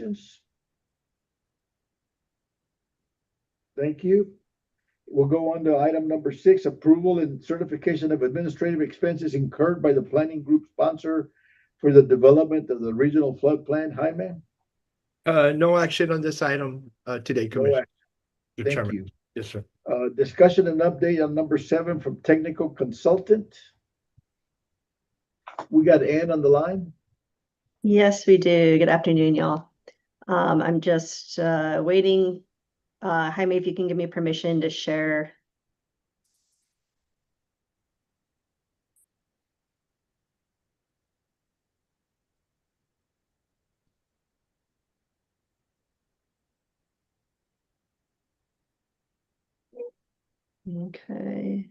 questions? Thank you. We'll go on to item number 6, approval and certification of administrative expenses incurred by the planning group sponsor for the development of the regional flood plan. Jaime? No action on this item today, No Commissioner. action. Thank Chairman. you. Yes, sir. Discussion and update on number 7 from technical consultant. We got Ann on the line. Yes, we do. Good afternoon, y'all. I'm just waiting. Jaime, if you can give me permission to share. Okay.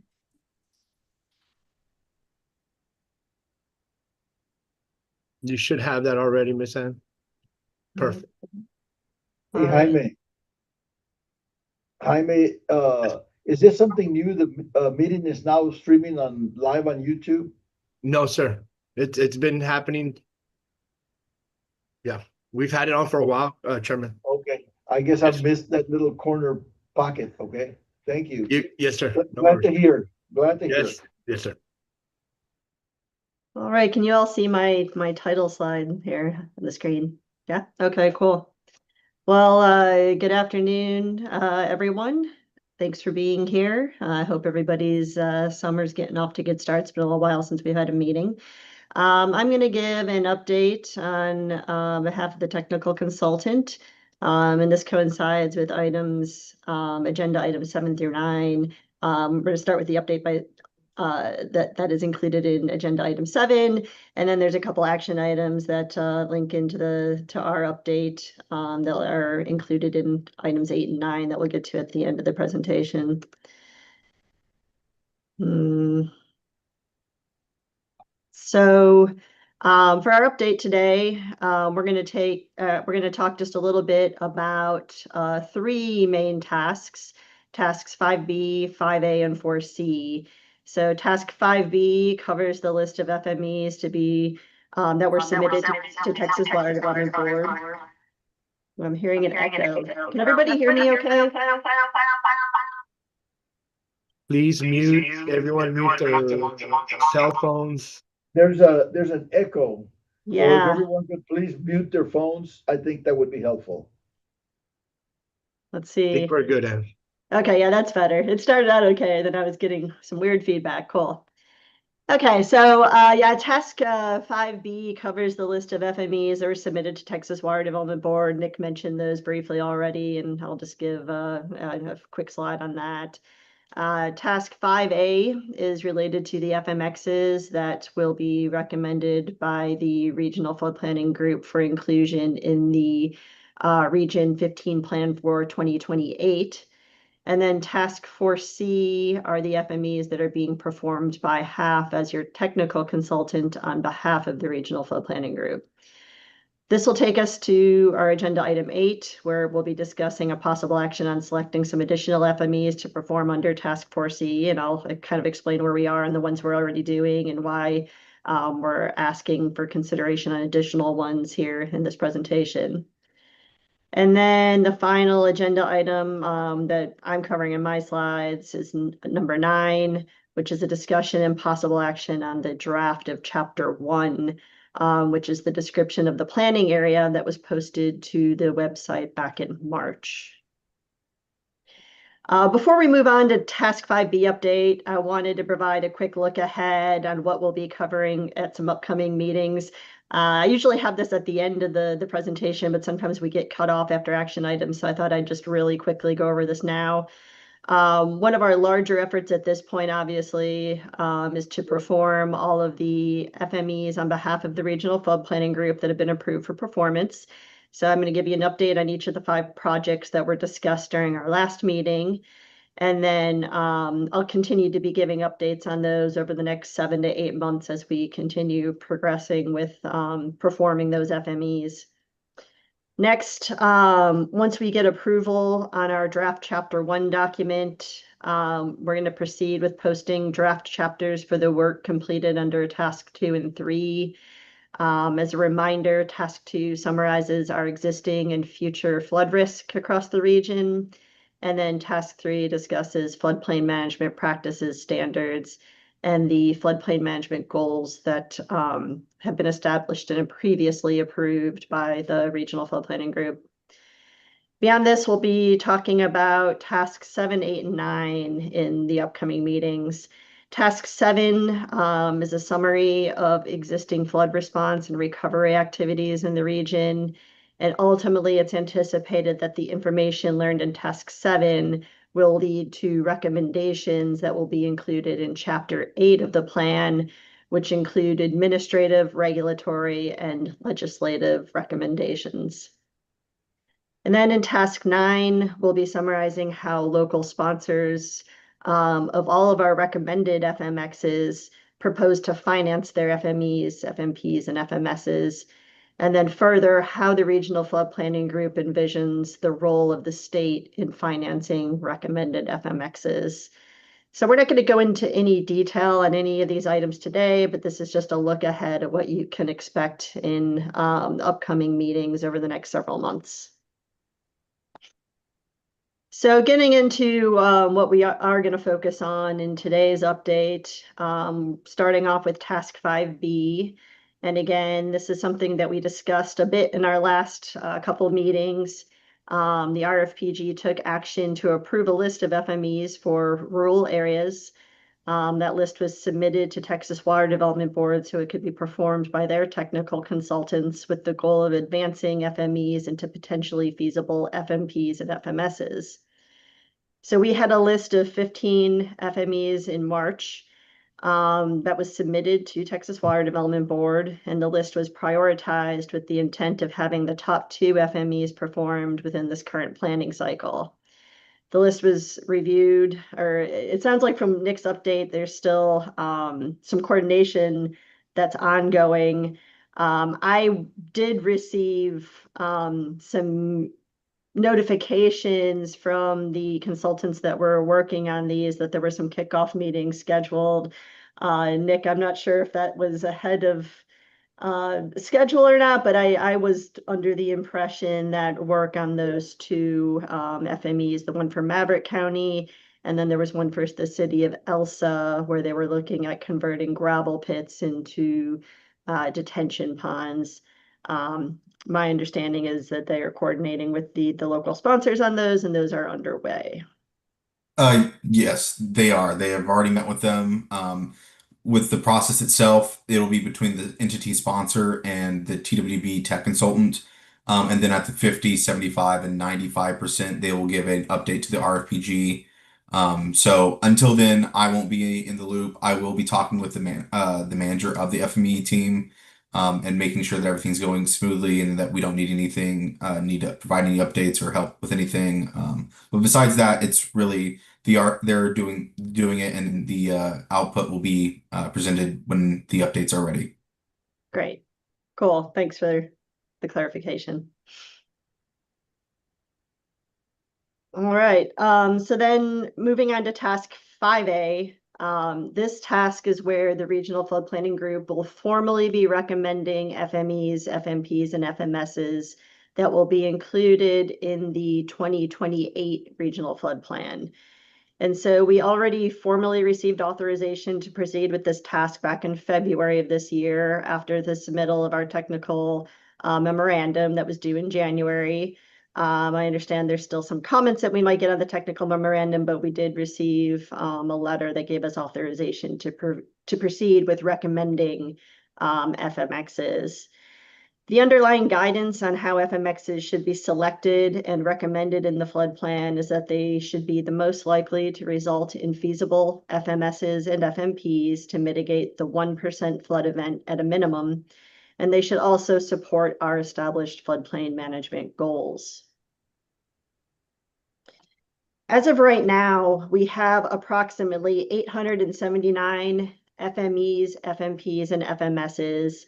You should have that already, Miss Ann. Perfect. Hey, Jaime. Jaime, is this something new? The meeting is now streaming live on YouTube? No, sir. It's been happening. Yeah, we've had it on for a while, Chairman. Okay. I guess I missed that little corner pocket. Okay. Thank you. Yes, sir. No Glad to worries. hear. Glad to hear. Yes, yes, sir. All right, can you all see my title slide here on the screen? Yeah, okay, cool. Well, good afternoon, everyone. Thanks for being here. I hope everybody's summer's getting off to good starts. It's been a little while since we've had a meeting. I'm going to give an update on behalf of the technical consultant, and this coincides with items, agenda items 7 through 9. We're going to start with the update by that is included in agenda item 7, and then there's a couple action items that link into our update that are included in items 8 and 9 that we'll get to at the end of the presentation. So for our update today, we're going to talk just a little bit about 3 main tasks: tasks 5B, 5A, and 4C. So task 5B covers the list of FMEs to be that were submitted to Texas Water Development Board. I'm hearing an echo. Can everybody hear me okay? Please mute, everyone mute their cell phones. There's an echo. So if Yeah, everyone could please mute their phones, I think that would be helpful. let's I see. think we're good, Ann. Okay, yeah, that's better. It started out okay, then I was getting some weird feedback. Cool. Okay, so yeah, task 5B covers the list of FMEs that were submitted to Texas Water Development Board. Nick mentioned those briefly already, and I'll just give a quick slide on that. Task 5A is related to the FMXs that will be recommended by the Regional Flood Planning Group for inclusion in the Region 15 Plan for 2028. And then task 4C are the FMEs that are being performed by HAF as your technical consultant on behalf of the Regional Flood Planning Group. This will take us to our agenda item 8, where we'll be discussing a possible action on selecting some additional FMEs to perform under task 4C, and I'll kind of explain where we are and the ones we're already doing and why we're asking for consideration on additional ones here in this presentation. And then the final agenda item that I'm covering in my slides is number 9, which is a discussion and possible action on the draft of Chapter 1, which is the description of the planning area that was posted to the website back in March. Before we move on to Task 5B update, I wanted to provide a quick look ahead on what we'll be covering at some upcoming meetings. I usually have this at the end of the presentation, but sometimes we get cut off after action items, so I thought I'd just really quickly go over this now. One of our larger efforts at this point, obviously, is to perform all of the FMEs on behalf of the Regional Flood Planning Group that have been approved for performance. So I'm going to give you an update on each of the 5 projects that were discussed during our last meeting. And then I'll continue to be giving updates on those over the next 7 to 8 months as we continue progressing with performing those FMEs. Next, once we get approval on our draft Chapter 1 document, we're going to proceed with posting draft chapters for the work completed under Task 2 and 3. As a reminder, Task 2 summarizes our existing and future flood risk across the region. And then Task 3 discusses floodplain management practices, standards, and the floodplain management goals that have been established and previously approved by the Regional Flood Planning Group. Beyond this, we'll be talking about Task 7, 8, and 9 in the upcoming meetings. Task 7 is a summary of existing flood response and recovery activities in the region. And ultimately, it's anticipated that the information learned in Task 7 will lead to recommendations that will be included in Chapter 8 of the plan, which include administrative, regulatory, and legislative recommendations. And then in Task 9, we'll be summarizing how local sponsors of all of our recommended FMXs propose to finance their FMEs, FMPs, and FMSs. And then further, how the Regional Flood Planning Group envisions the role of the state in financing recommended FMXs. So we're not going to go into any detail on any of these items today, but this is just a look ahead at what you can expect in upcoming meetings over the next several months. So getting into what we are going to focus on in today's update, starting off with Task 5B. And again, this is something that we discussed a bit in our last couple of meetings. The RFPG took action to approve a list of FMEs for rural areas. That list was submitted to Texas Water Development Board so it could be performed by their technical consultants with the goal of advancing FMEs into potentially feasible FMPs and FMSs. So we had a list of 15 FMEs in March that was submitted to Texas Water Development Board, and the list was prioritized with the intent of having the top 2 FMEs performed within this current planning cycle. The list was reviewed, or it sounds like from Nick's update, there's still some coordination that's ongoing. I did receive some notifications from the consultants that were working on these that there were some kickoff meetings scheduled. Nick, I'm not sure if that was ahead of schedule or not, but I was under the impression that work on those 2 FMEs, the one for Maverick County, and then there was one for the city of Elsa, where they were looking at converting gravel pits into detention ponds. My understanding is that they are coordinating with the local sponsors on those, and those are underway. Yes, they are. They have already met with them. With the process itself, it'll be between the entity sponsor and the TWB tech consultant. And then at the 50, 75, and 95%, they will give an update to the RFPG. So until then, I won't be in the loop. I will be talking with the manager of the FME team, and making sure that everything's going smoothly and that we don't need anything, need to provide any updates or help with anything. But besides that, it's really they're doing it, and the output will be presented when the updates are ready. Great. Cool. Thanks for the clarification. All right. So then moving on to Task 5A. This task is where the Regional Flood Planning Group will formally be recommending FMEs, FMPs, and FMSs that will be included in the 2028 Regional Flood Plan. And so we already formally received authorization to proceed with this task back in February of this year after the submittal of our technical memorandum that was due in January. I understand there's still some comments that we might get on the technical memorandum, but we did receive a letter that gave us authorization to proceed with recommending FMXs. The underlying guidance on how FMXs should be selected and recommended in the flood plan is that they should be the most likely to result in feasible FMSs and FMPs to mitigate the 1% flood event at a minimum, and they should also support our established floodplain management goals. As of right now, we have approximately 879 FMEs, FMPs, and FMSs,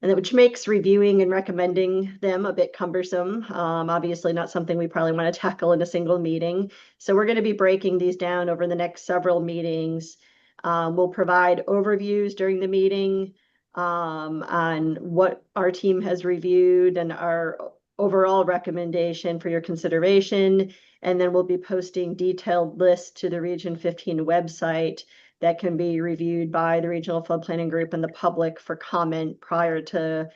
and which makes reviewing and recommending them a bit cumbersome. Obviously not something we probably want to tackle in a single meeting. So we're going to be breaking these down over the next several meetings. We'll provide overviews during the meeting on what our team has reviewed and our overall recommendation for your consideration. And then we'll be posting detailed lists to the Region 15 website that can be reviewed by the Regional Flood Planning Group and the public for comment prior to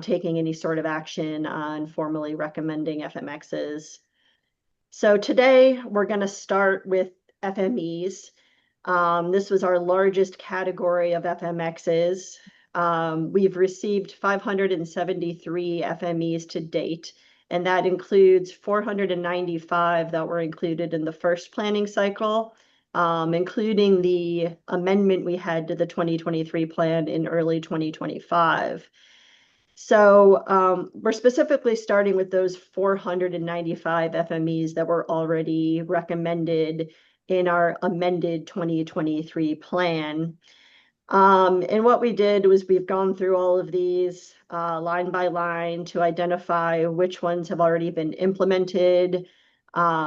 taking any sort of action on formally recommending FMXs. So today we're going to start with FMEs. This was our largest category of FMXs. We've received 573 FMEs to date, and that includes 495 that were included in the first planning cycle, including the amendment we had to the 2023 plan in early 2025. So we're specifically starting with those 495 FMEs that were already recommended in our amended 2023 plan. And what we did was we've gone through all of these line by line to identify which ones have already been implemented,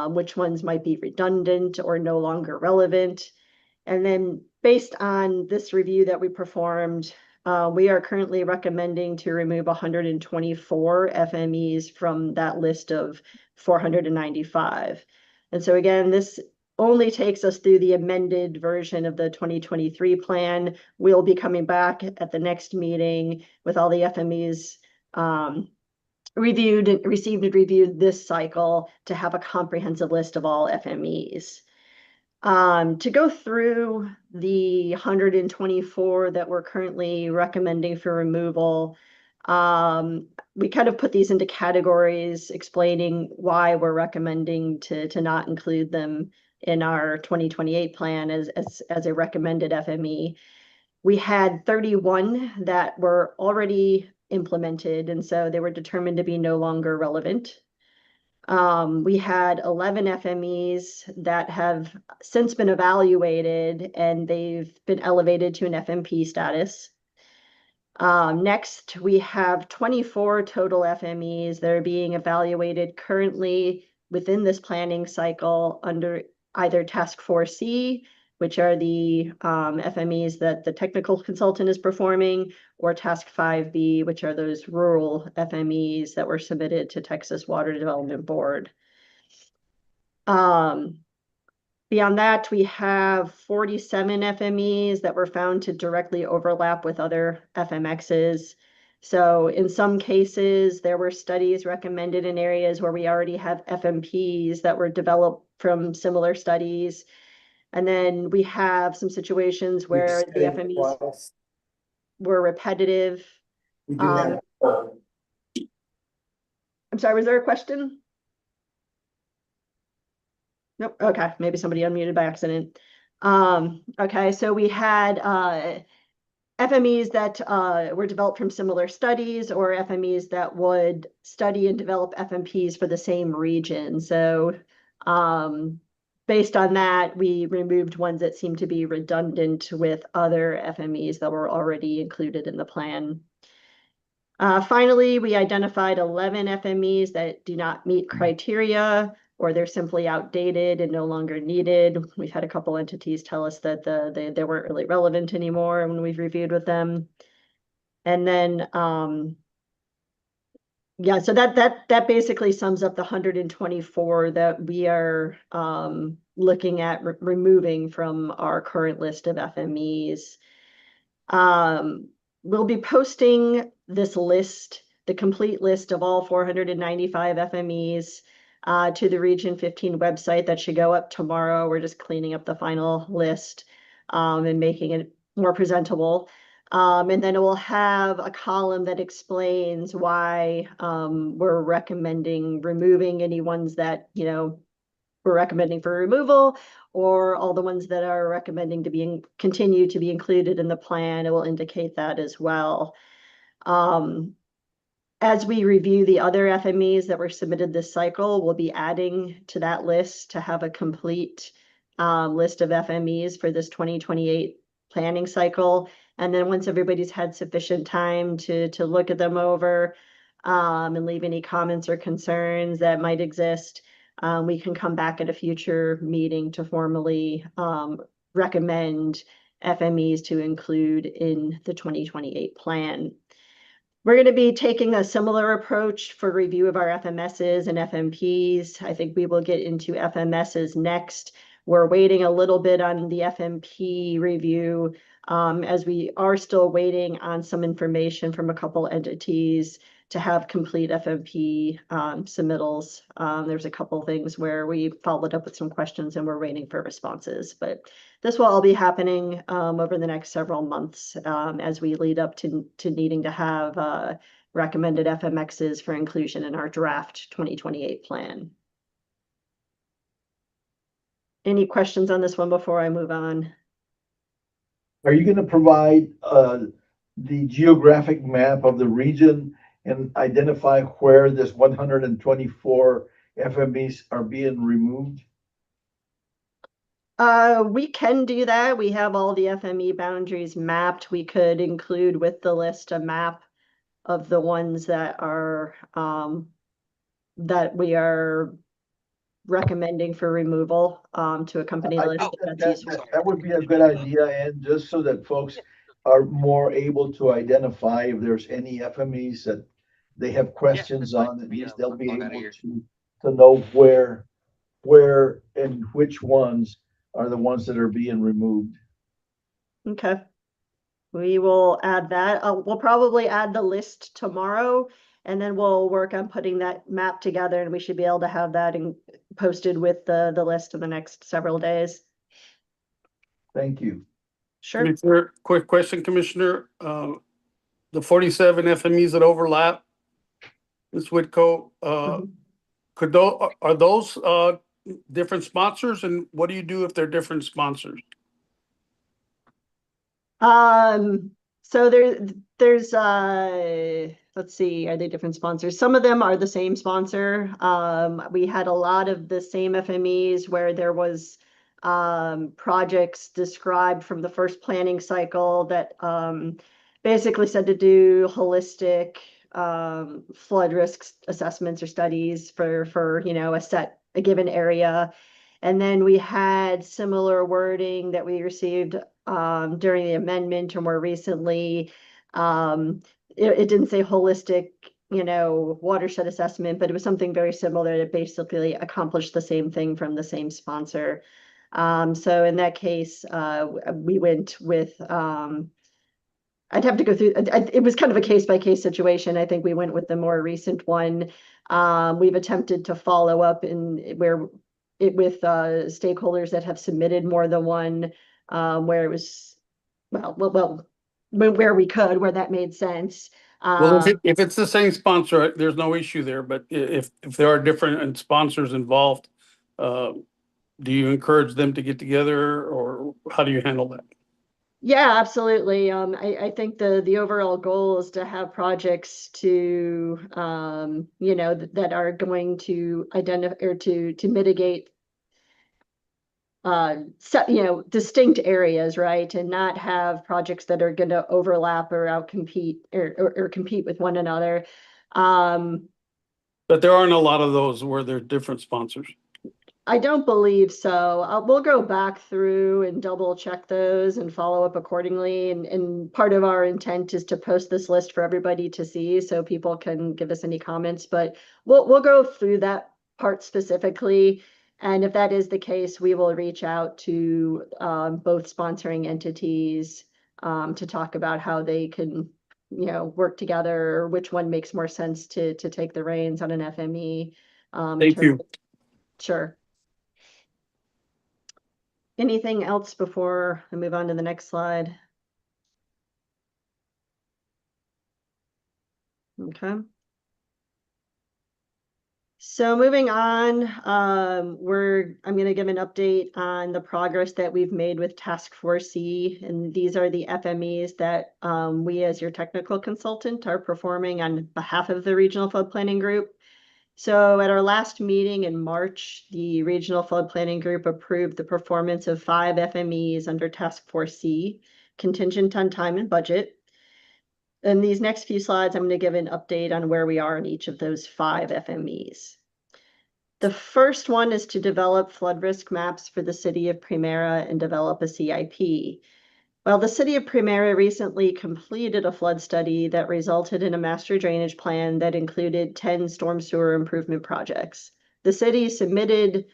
which ones might be redundant or no longer relevant. And then based on this review that we performed, we are currently recommending to remove 124 FMEs from that list of 495. And so again, this only takes us through the amended version of the 2023 plan. We'll be coming back at the next meeting with all the FMEs received and reviewed this cycle to have a comprehensive list of all FMEs. To go through the 124 that we're currently recommending for removal, we kind of put these into categories explaining why we're recommending to not include them in our 2028 plan as a recommended FME. We had 31 that were already implemented, and so they were determined to be no longer relevant. We had 11 FMEs that have since been evaluated and they've been elevated to an FMP status. Next, we have 24 total FMEs that are being evaluated currently within this planning cycle under either Task 4C, which are the FMEs that the technical consultant is performing, or Task 5B, which are those rural FMEs that were submitted to Texas Water Development Board. Beyond that, we have 47 FMEs that were found to directly overlap with other FMXs. So in some cases, there were studies recommended in areas where we already have FMPs that were developed from similar studies. And then we have some situations where the FMEs were repetitive. I'm sorry, was there a question? Nope. Okay, maybe somebody unmuted by accident. Okay, so we had FMEs that were developed from similar studies, or FMEs that would study and develop FMPs for the same region. So based on that, we removed ones that seemed to be redundant with other FMEs that were already included in the plan. Finally, we identified 11 FMEs that do not meet criteria, or they're simply outdated and no longer needed. We've had a couple entities tell us that they weren't really relevant anymore when we've reviewed with them. And then, yeah, so that basically sums up the 124 that we are looking at removing from our current list of FMEs. We'll be posting this list, the complete list of all 495 FMEs to the Region 15 website. That should go up tomorrow. We're just cleaning up the final list and making it more presentable. And then it will have a column that explains why we're recommending removing any ones that, we're recommending for removal, or all the ones that are recommending to continue to be included in the plan. It will indicate that as well. As we review the other FMEs that were submitted this cycle, we'll be adding to that list to have a complete list of FMEs for this 2028 planning cycle. And then once everybody's had sufficient time to look at them over and leave any comments or concerns that might exist, we can come back at a future meeting to formally recommend FMEs to include in the 2028 plan. We're going to be taking a similar approach for review of our FMSs and FMPs. I think we will get into FMSs next. We're waiting a little bit on the FMP review, as we are still waiting on some information from a couple entities to have complete FMP submittals. There's a couple things where we followed up with some questions and we're waiting for responses, but this will all be happening over the next several months as we lead up to needing to have recommended FMXs for inclusion in our draft 2028 plan. Any questions on this one before I move on? Are you going to provide the geographic map of the region and identify where this 124 FMEs are being removed? We can do that. We have all the FME boundaries mapped. We could include with the list a map of the ones that are that we are recommending for removal to accompany the I list. think If that's useful. that would be a good idea, and just so that folks are more able to identify if there's any FMEs that they have questions on, at least they'll be able to know where and which ones are the ones that are being removed. Okay. We will add that. We'll probably add the list tomorrow, and then we'll work on putting that map together, and we should be able to have that posted with the list in the next several days. Thank you. Sure. Commissioner, quick question, Commissioner. The 47 FMEs that overlap, Ms. Whitco, are those different sponsors, and what do you do if they're different sponsors? So there's let's see, are they different sponsors? Some of them are the same sponsor. We had a lot of the same FMEs where there was projects described from the first planning cycle that basically said to do holistic flood risk assessments or studies for you know a given area. And then we had similar wording that we received during the amendment or more recently. It didn't say holistic, you know, watershed assessment, but it was something very similar that basically accomplished the same thing from the same sponsor. So in that case, we went with, I'd have to go through, it was kind of a case-by-case situation. I think we went with the more recent one. We've attempted to follow up with stakeholders that have submitted more than one, where it was, where we could, where that made sense. Well, if it's the same sponsor, there's no issue there, but if there are different sponsors involved, do you encourage them to get together, or how do you handle that? Yeah, absolutely. I think the overall goal is to have projects to you know that are going to identify or to mitigate you know distinct areas, right, and not have projects that are going to overlap or outcompete or compete with one another. But there aren't a lot of those where they're different sponsors. I don't believe so. We'll go back through and double check those and follow up accordingly. And part of our intent is to post this list for everybody to see so people can give us any comments. But we'll go through that part specifically. And if that is the case, we will reach out to both sponsoring entities to talk about how they can, you know, work together, or which one makes more sense to take the reins on an FME. Thank you. Sure. Anything else before I move on to the next slide? Okay. So moving on, I'm going to give an update on the progress that we've made with Task Force C, and these are the FMEs that we as your technical consultant are performing on behalf of the Regional Flood Planning Group. So at our last meeting in March, the Regional Flood Planning Group approved the performance of 5 FMEs under Task Force C, contingent on time and budget. In these next few slides, I'm going to give an update on where we are in each of those 5 FMEs. The first one is to develop flood risk maps for the city of Primera and develop a CIP. Well, the city of Primera recently completed a flood study that resulted in a master drainage plan that included 10 storm sewer improvement projects. The city submitted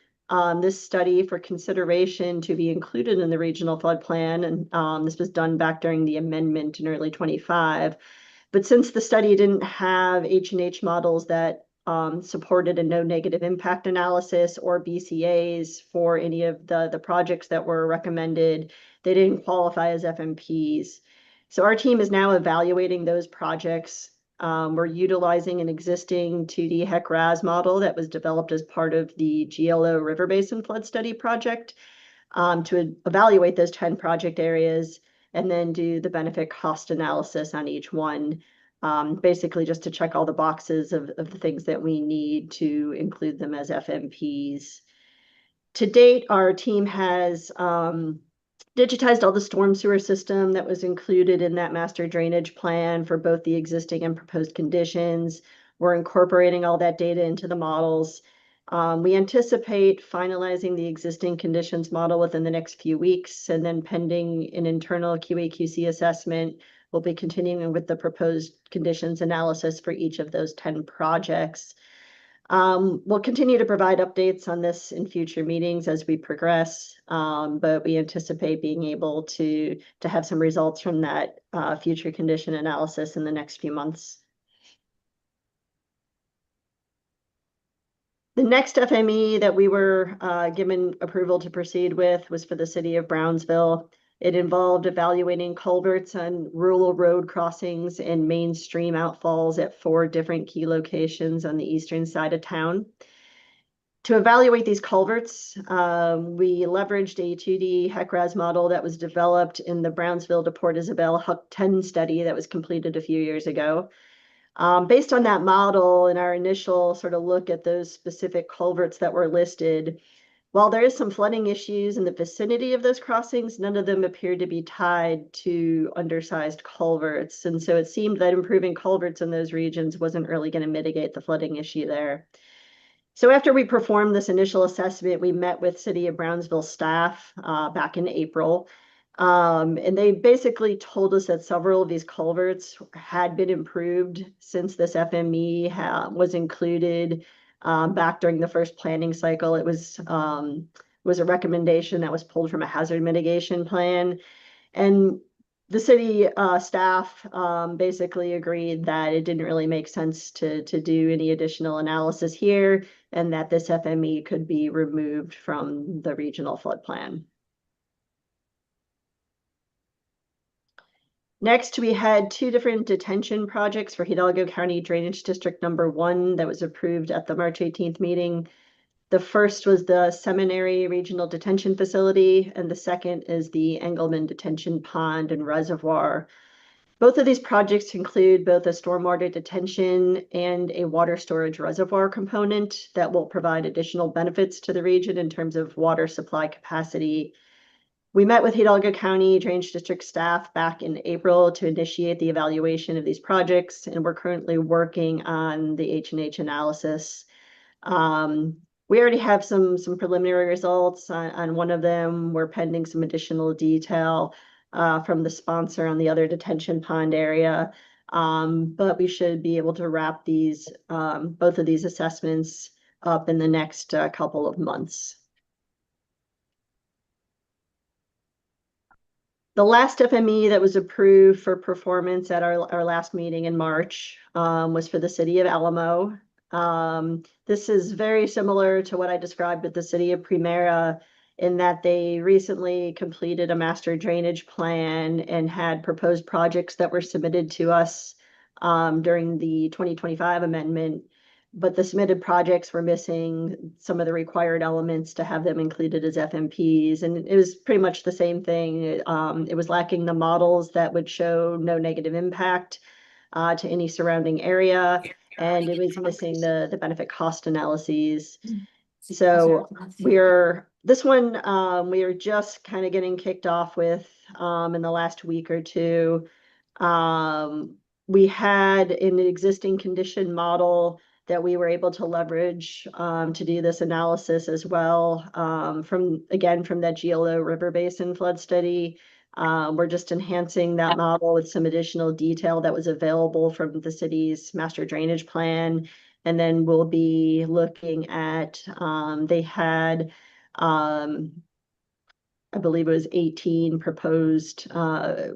this study for consideration to be included in the regional flood plan, and this was done back during the amendment in early 25. But since the study didn't have H&H models that supported a no negative impact analysis or BCAs for any of the projects that were recommended, they didn't qualify as FMPs. So our team is now evaluating those projects. We're utilizing an existing 2D HEC-RAS model that was developed as part of the GLO River Basin Flood Study project to evaluate those 10 project areas and then do the benefit cost analysis on each one. Basically just to check all the boxes of the things that we need to include them as FMPs. To date, our team has digitized all the storm sewer system that was included in that master drainage plan for both the existing and proposed conditions. We're incorporating all that data into the models. We anticipate finalizing the existing conditions model within the next few weeks, and then pending an internal QA/QC assessment, we'll be continuing with the proposed conditions analysis for each of those 10 projects. We'll continue to provide updates on this in future meetings as we progress, but we anticipate being able to have some results from that future condition analysis in the next few months. The next FME that we were given approval to proceed with was for the city of Brownsville. It involved evaluating culverts on rural road crossings and mainstream outfalls at 4 different key locations on the eastern side of town. To evaluate these culverts, we leveraged a 2D HEC-RAS model that was developed in the Brownsville to Port Isabel HUC 10 study that was completed a few years ago. Based on that model and our initial sort of look at those specific culverts that were listed, while there is some flooding issues in the vicinity of those crossings, none of them appeared to be tied to undersized culverts. And so it seemed that improving culverts in those regions wasn't really going to mitigate the flooding issue there. So after we performed this initial assessment, we met with City of Brownsville staff back in April. And they basically told us that several of these culverts had been improved since this FME was included back during the first planning cycle. It was a recommendation that was pulled from a hazard mitigation plan. And the city staff basically agreed that it didn't really make sense to do any additional analysis here, and that this FME could be removed from the regional flood plan. Next, we had 2 different detention projects for Hidalgo County Drainage District number 1 that was approved at the March 18th meeting. The first was the Seminary Regional Detention Facility, and the second is the Engelman Detention Pond and Reservoir. Both of these projects include both a stormwater detention and a water storage reservoir component that will provide additional benefits to the region in terms of water supply capacity. We met with Hidalgo County Drainage District staff back in April to initiate the evaluation of these projects, and we're currently working on the H&H analysis. We already have some preliminary results on one of them. We're pending some additional detail from the sponsor on the other detention pond area, but we should be able to wrap these both of these assessments up in the next couple of months. The last FME that was approved for performance at our last meeting in March was for the city of Alamo. This is very similar to what I described with the city of Primera, in that they recently completed a master drainage plan and had proposed projects that were submitted to us during the 2025 amendment. But the submitted projects were missing some of the required elements to have them included as FMPs. And it was pretty much the same thing. It was lacking the models that would show no negative impact to any surrounding area. And it was missing the benefit cost analyses. So we are just kind of getting kicked off with in the last week or two. We had an existing condition model that we were able to leverage to do this analysis as well from that GLO River Basin flood study. We're just enhancing that model with some additional detail that was available from the city's master drainage plan. And then we'll be looking at, they had, I believe it was 18 proposed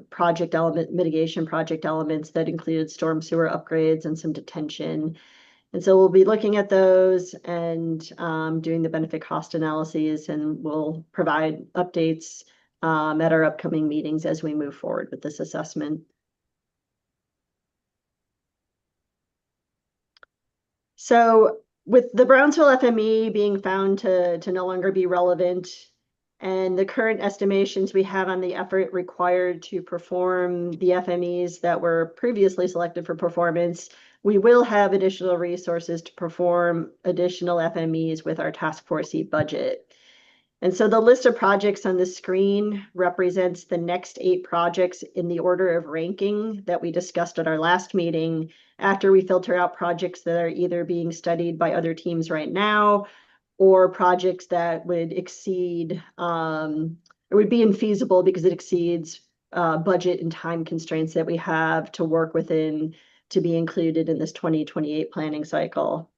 project element mitigation project elements that included storm sewer upgrades and some detention. And so we'll be looking at those and doing the benefit cost analyses, and we'll provide updates at our upcoming meetings as we move forward with this assessment. So with the Brownsville FME being found to no longer be relevant, and the current estimations we have on the effort required to perform the FMEs that were previously selected for performance, we will have additional resources to perform additional FMEs with our Task Force E budget. And so the list of projects on the screen represents the next 8 projects in the order of ranking that we discussed at our last meeting, after we filter out projects that are either being studied by other teams right now, or projects that would exceed, it would be infeasible because it exceeds budget and time constraints that we have to work within to be included in this 2028 planning cycle.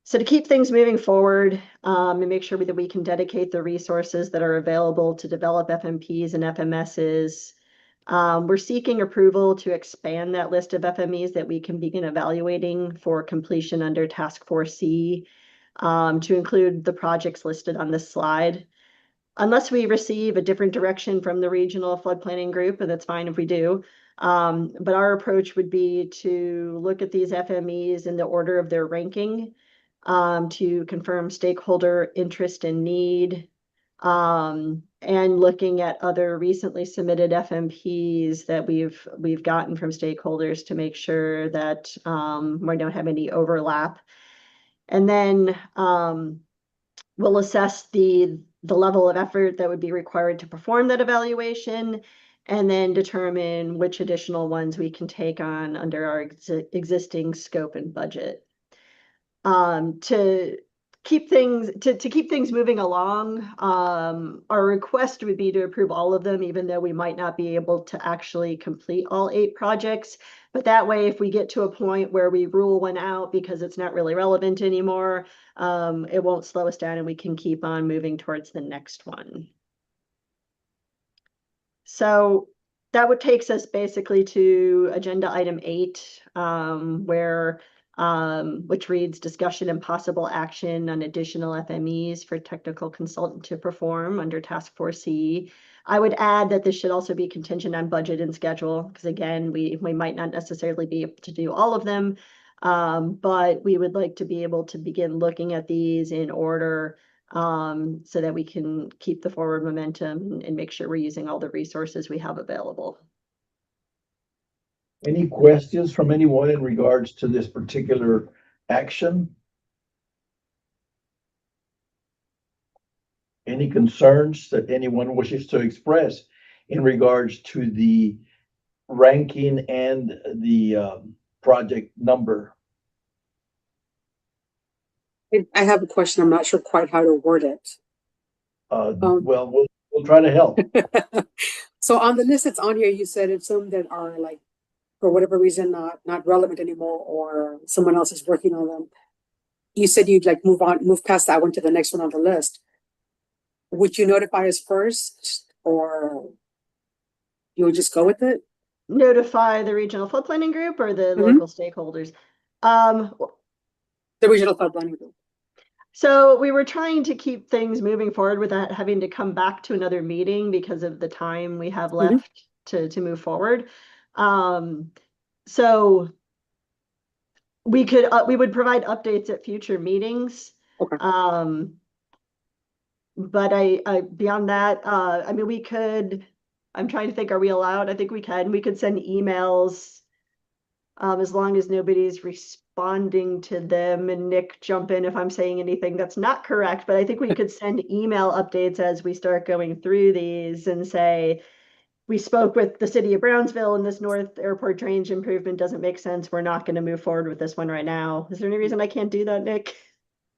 So to keep things moving forward and make sure that we can dedicate the resources that are available to develop FMPs and FMSs, we're seeking approval to expand that list of FMEs that we can begin evaluating for completion under Task Force C, to include the projects listed on this slide. Unless we receive a different direction from the regional flood planning group, and that's fine if we do. But our approach would be to look at these FMEs in the order of their ranking, to confirm stakeholder interest and need, and looking at other recently submitted FMPs that we've gotten from stakeholders to make sure that we don't have any overlap. And then we'll assess the level of effort that would be required to perform that evaluation, and then determine which additional ones we can take on under our existing scope and budget. To keep things moving along, our request would be to approve all of them, even though we might not be able to actually complete all 8 projects. But that way, if we get to a point where we rule one out because it's not really relevant anymore, it won't slow us down and we can keep on moving towards the next one. So that would takes us basically to agenda item 8, where which reads discussion and possible action on additional FMEs for technical consultant to perform under Task Force C. I would add that this should also be contingent on budget and schedule, because again, we might not necessarily be able to do all of them, but we would like to be able to begin looking at these in order, so that we can keep the forward momentum and make sure we're using all the resources we have available. Any questions from anyone in regards to this particular action? Any concerns that anyone wishes to express in regards to the ranking and the project number? I have a question. I'm not sure quite how to word it. Well, we'll try to help. So on the list that's on here, you said it's some that are like, for whatever reason, not relevant anymore, or someone else is working on them. You said you'd like move past that one to the next one on the list. Would you notify us first, or you would just go with it? Notify the regional flood planning group or the local stakeholders? The regional flood planning group. So we were trying to keep things moving forward without having to come back to another meeting because of the time we have left to move forward. So we would provide updates at future meetings. Okay. But I beyond that, I mean, we could, I'm trying to think, are we allowed? I think we can. We could send emails, as long as nobody's responding to them, and Nick, jump in if I'm saying anything that's not correct, but I think we could send email updates as we start going through these and say, we spoke with the city of Brownsville and this North Airport drainage improvement doesn't make sense. We're not going to move forward with this one right now. Is there any reason I can't do that, Nick?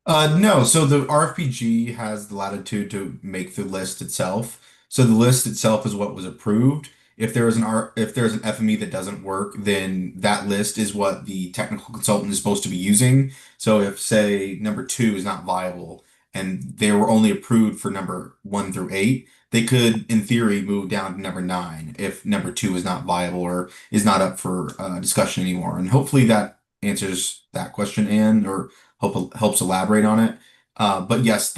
No, so the RFPG has the latitude to make the list itself. So the list itself is what was approved. If there's an FME that doesn't work, then that list is what the technical consultant is supposed to be using. So if, say, number 2 is not viable and they were only approved for number 1 through 8, they could, in theory, move down to number 9 if number 2 is not viable or is not up for discussion anymore. And hopefully that answers that question, Anne, or helps elaborate on it. But yes,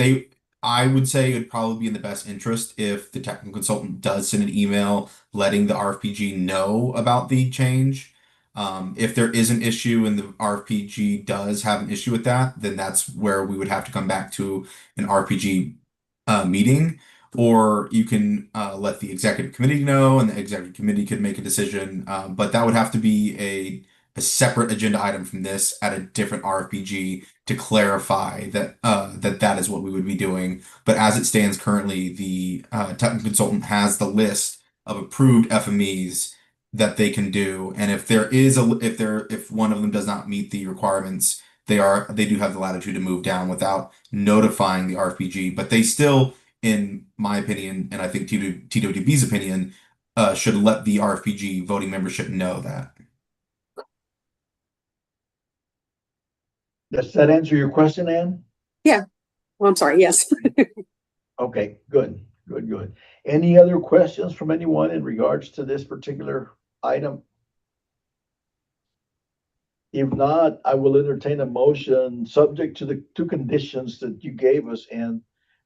I would say it would probably be in the best interest if the technical consultant does send an email letting the RFPG know about the change. If there is an issue and the RFPG does have an issue with that, then that's where we would have to come back to an RPG meeting. Or you can let the executive committee know, and the executive committee could make a decision. But that would have to be a separate agenda item from this at a different RPG to clarify that that is what we would be doing. But as it stands currently, the technical consultant has the list of approved FMEs that they can do, and if one of them does not meet the requirements, they do have the latitude to move down without notifying the RPG. But they still, in my opinion, and I think TWB's opinion, should let the RFPG voting membership know that. Does that answer your question, Ann? Well, I'm sorry, yes. Okay, good, good, good. Any other questions from anyone in regards to this particular item? If not, I will entertain a motion subject to the 2 conditions that you gave us and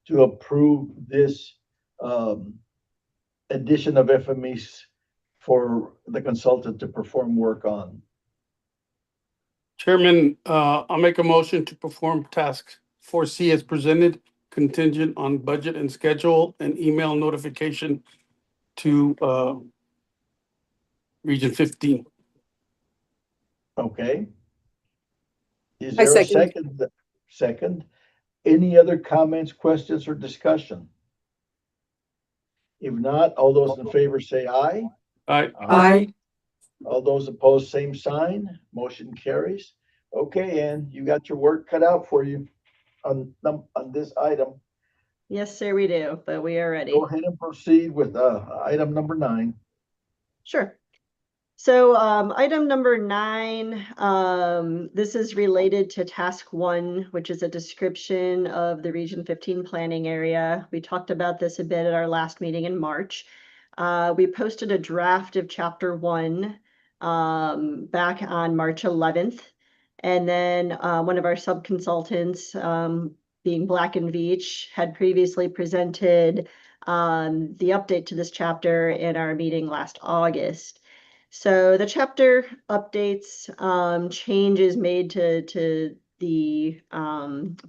to approve this addition of FMEs for the consultant to perform work on. Chairman, I'll make a motion to perform task 4C as presented, contingent on budget and schedule and email notification to Region 15. Okay. Is I there a second. second? Second. Any other comments, questions, or discussion? If not, all those in favor say aye. Aye. Aye. All those opposed, same sign. Motion carries. Okay, Ann, you got your work cut out for you on this item. Yes, sir, we do, but we are ready. Go ahead and proceed with item number 9. Sure. So item number 9, this is related to task 1, which is a description of the Region 15 planning area. We talked about this a bit at our last meeting in March. We posted a draft of chapter 1 back on March 11th. And then one of our sub-consultants, being Black and Veatch, had previously presented the update to this chapter in our meeting last August. So the chapter updates, changes made to the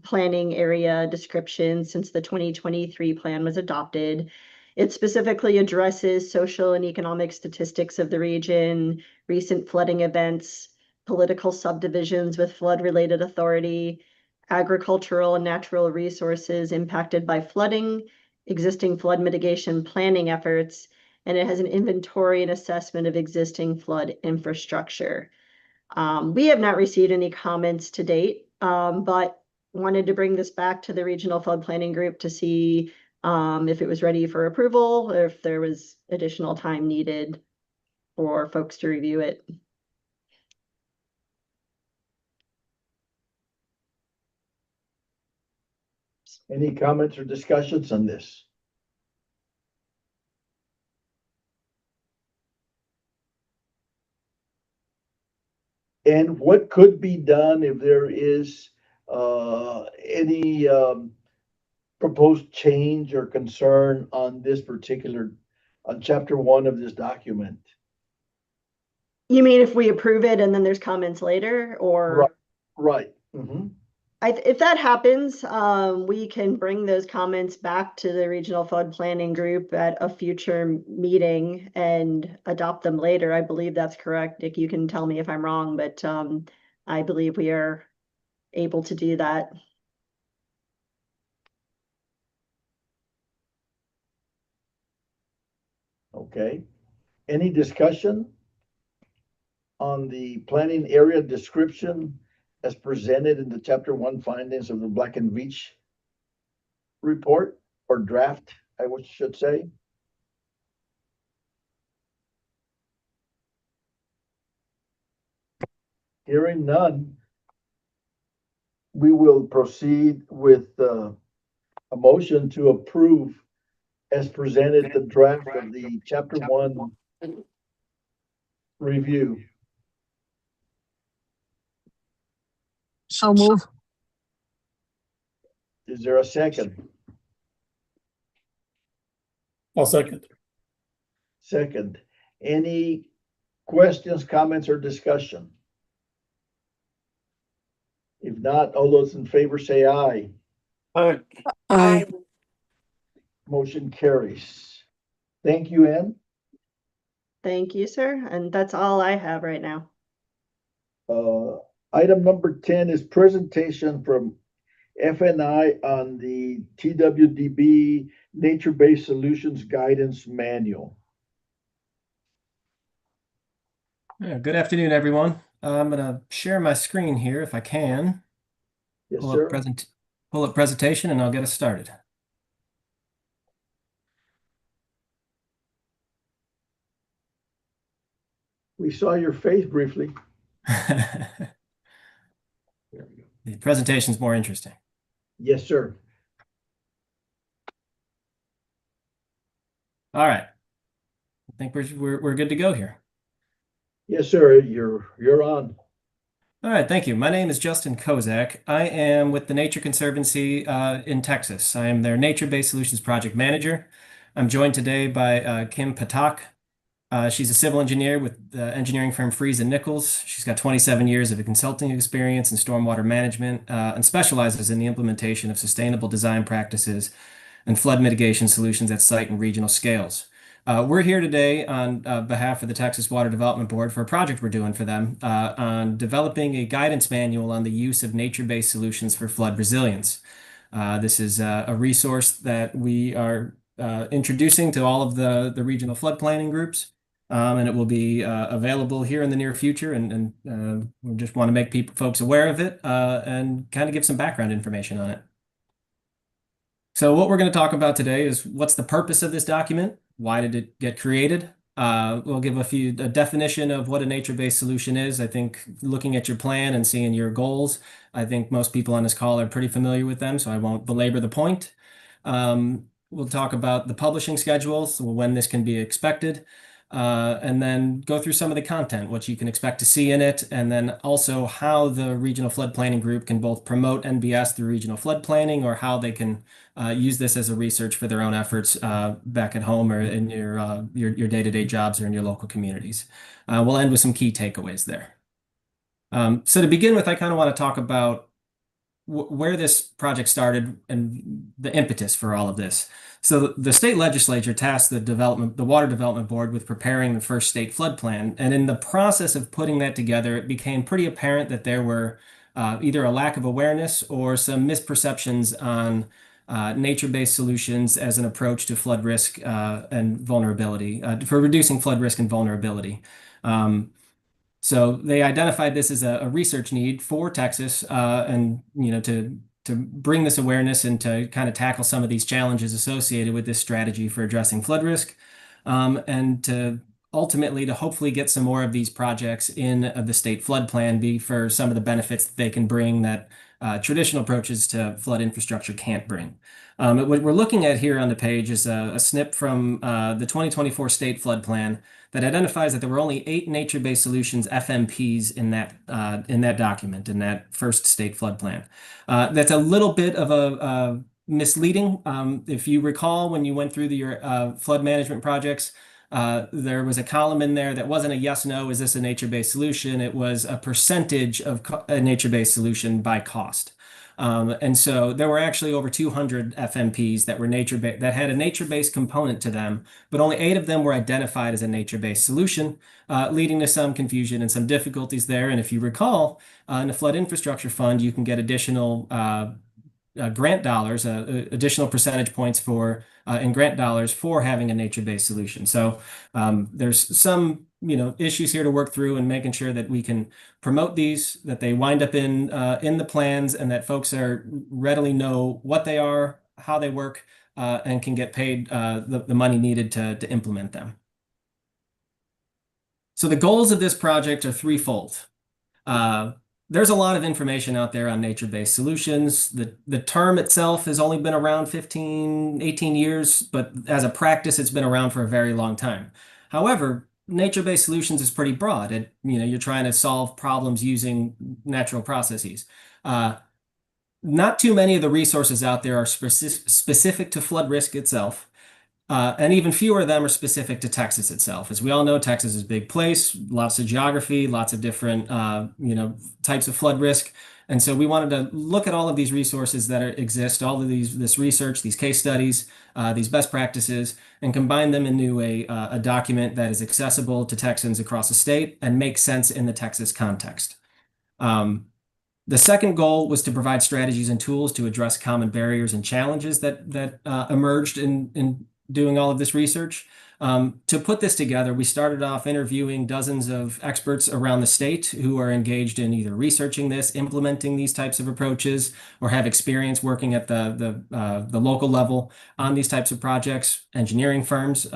planning area description since the 2023 plan was adopted. It specifically addresses social and economic statistics of the region, recent flooding events, political subdivisions with flood-related authority, agricultural and natural resources impacted by flooding, existing flood mitigation planning efforts, and it has an inventory and assessment of existing flood infrastructure. We have not received any comments to date, but wanted to bring this back to the Regional Flood Planning Group to see if it was ready for approval, or if there was additional time needed for folks to review it. Any comments or discussions on this? And what could be done if there is any proposed change or concern on this particular, on chapter 1 of this document? You mean if we approve it and then there's comments later, or? Right. Mm-hmm. If that happens, we can bring those comments back to the Regional Flood Planning Group at a future meeting and adopt them later. I believe that's correct. Nick, you can tell me if I'm wrong, but I believe we are able to do that. Okay. Any discussion on the planning area description as presented in the chapter 1 findings of the Black and Veatch report, or draft, I should say? Hearing none, we will proceed with a motion to approve as presented the draft of the chapter one review. So move. Is there a second? I'll second. Second. Any questions, comments, or discussion? If not, all those in favor say aye. Aye. Aye. Motion carries. Thank you, Ann. Thank you, sir. And that's all I have right now. Item number 10 is presentation from FNI on the TWDB Nature-Based Solutions Guidance Manual. Yeah, good afternoon, everyone. I'm going to share my screen here if I can. Yes, Pull sir. up presentation and I'll get us started. We saw your face briefly. The presentation's more interesting. Yes, sir. All right. I think we're good to go here. Yes, sir. You're on. All right, thank you. My name is Justin Kozak. I am with the Nature Conservancy in Texas. I am their Nature-Based Solutions Project Manager. I'm joined today by Kim Patak. She's a civil engineer with the engineering firm Freeze and Nichols. She's got 27 years of consulting experience in stormwater management and specializes in the implementation of sustainable design practices and flood mitigation solutions at site and regional scales. We're here today on behalf of the Texas Water Development Board for a project we're doing for them on developing a guidance manual on the use of nature-based solutions for flood resilience. This is a resource that we are introducing to all of the regional flood planning groups. And it will be available here in the near future. And we just want to make folks aware of it and kind of give some background information on it. So what we're going to talk about today is what's the purpose of this document? Why did it get created? We'll give a definition of what a nature-based solution is. I think looking at your plan and seeing your goals, I think most people on this call are pretty familiar with them, so I won't belabor the point. We'll talk about the publishing schedule, so when this can be expected. And then go through some of the content, what you can expect to see in it, and then also how the Regional Flood Planning Group can both promote NBS through regional flood planning or how they can use this as a research for their own efforts back at home or in your day-to-day jobs or in your local communities. We'll end with some key takeaways there. So to begin with, I kind of want to talk about where this project started and the impetus for all of this. So the state legislature tasked the Water Development Board with preparing the first state flood plan. And in the process of putting that together, it became pretty apparent that there were either a lack of awareness or some misperceptions on nature-based solutions as an approach to flood risk and vulnerability, for reducing flood risk and vulnerability. So they identified this as a research need for Texas, and to bring this awareness and to kind of tackle some of these challenges associated with this strategy for addressing flood risk, and to ultimately to hopefully get some more of these projects in the state flood plan for some of the benefits that they can bring that traditional approaches to flood infrastructure can't bring. What we're looking at here on the page is a snip from the 2024 state flood plan that identifies that there were only 8 nature-based solutions, FMPs, in that document, in that first state flood plan. That's a little bit of a misleading. If you recall, when you went through your flood management projects, there was a column in there that wasn't a yes, no, is this a nature-based solution? It was a percentage of a nature-based solution by cost. And so there were actually over 200 FMPs that were that had a nature-based component to them, but only 8 of them were identified as a nature-based solution, leading to some confusion and some difficulties there. And if you recall, in the Flood Infrastructure Fund, you can get additional grant dollars, additional percentage points in grant dollars for having a nature-based solution. So there's some issues here to work through and making sure that we can promote these, that they wind up in the plans, and that folks readily know what they are, how they work, and can get paid the money needed to implement them. So the goals of this project are threefold. There's a lot of information out there on nature-based solutions. The term itself has only been around 15, 18 years, but as a practice, it's been around for a very long time. However, nature-based solutions is pretty broad. You're trying to solve problems using natural processes. Not too many of the resources out there are specific to flood risk itself. And even fewer of them are specific to Texas itself. As we all know, Texas is a big place, lots of geography, lots of different, types of flood risk. And so we wanted to look at all of these resources that exist, all of this research, these case studies, these best practices, and combine them into a document that is accessible to Texans across the state and makes sense in the Texas context. The second goal was to provide strategies and tools to address common barriers and challenges that emerged in doing all of this research. To put this together, we started off interviewing dozens of experts around the state who are engaged in either researching this, implementing these types of approaches, or have experience working at the local level on these types of projects, engineering firms.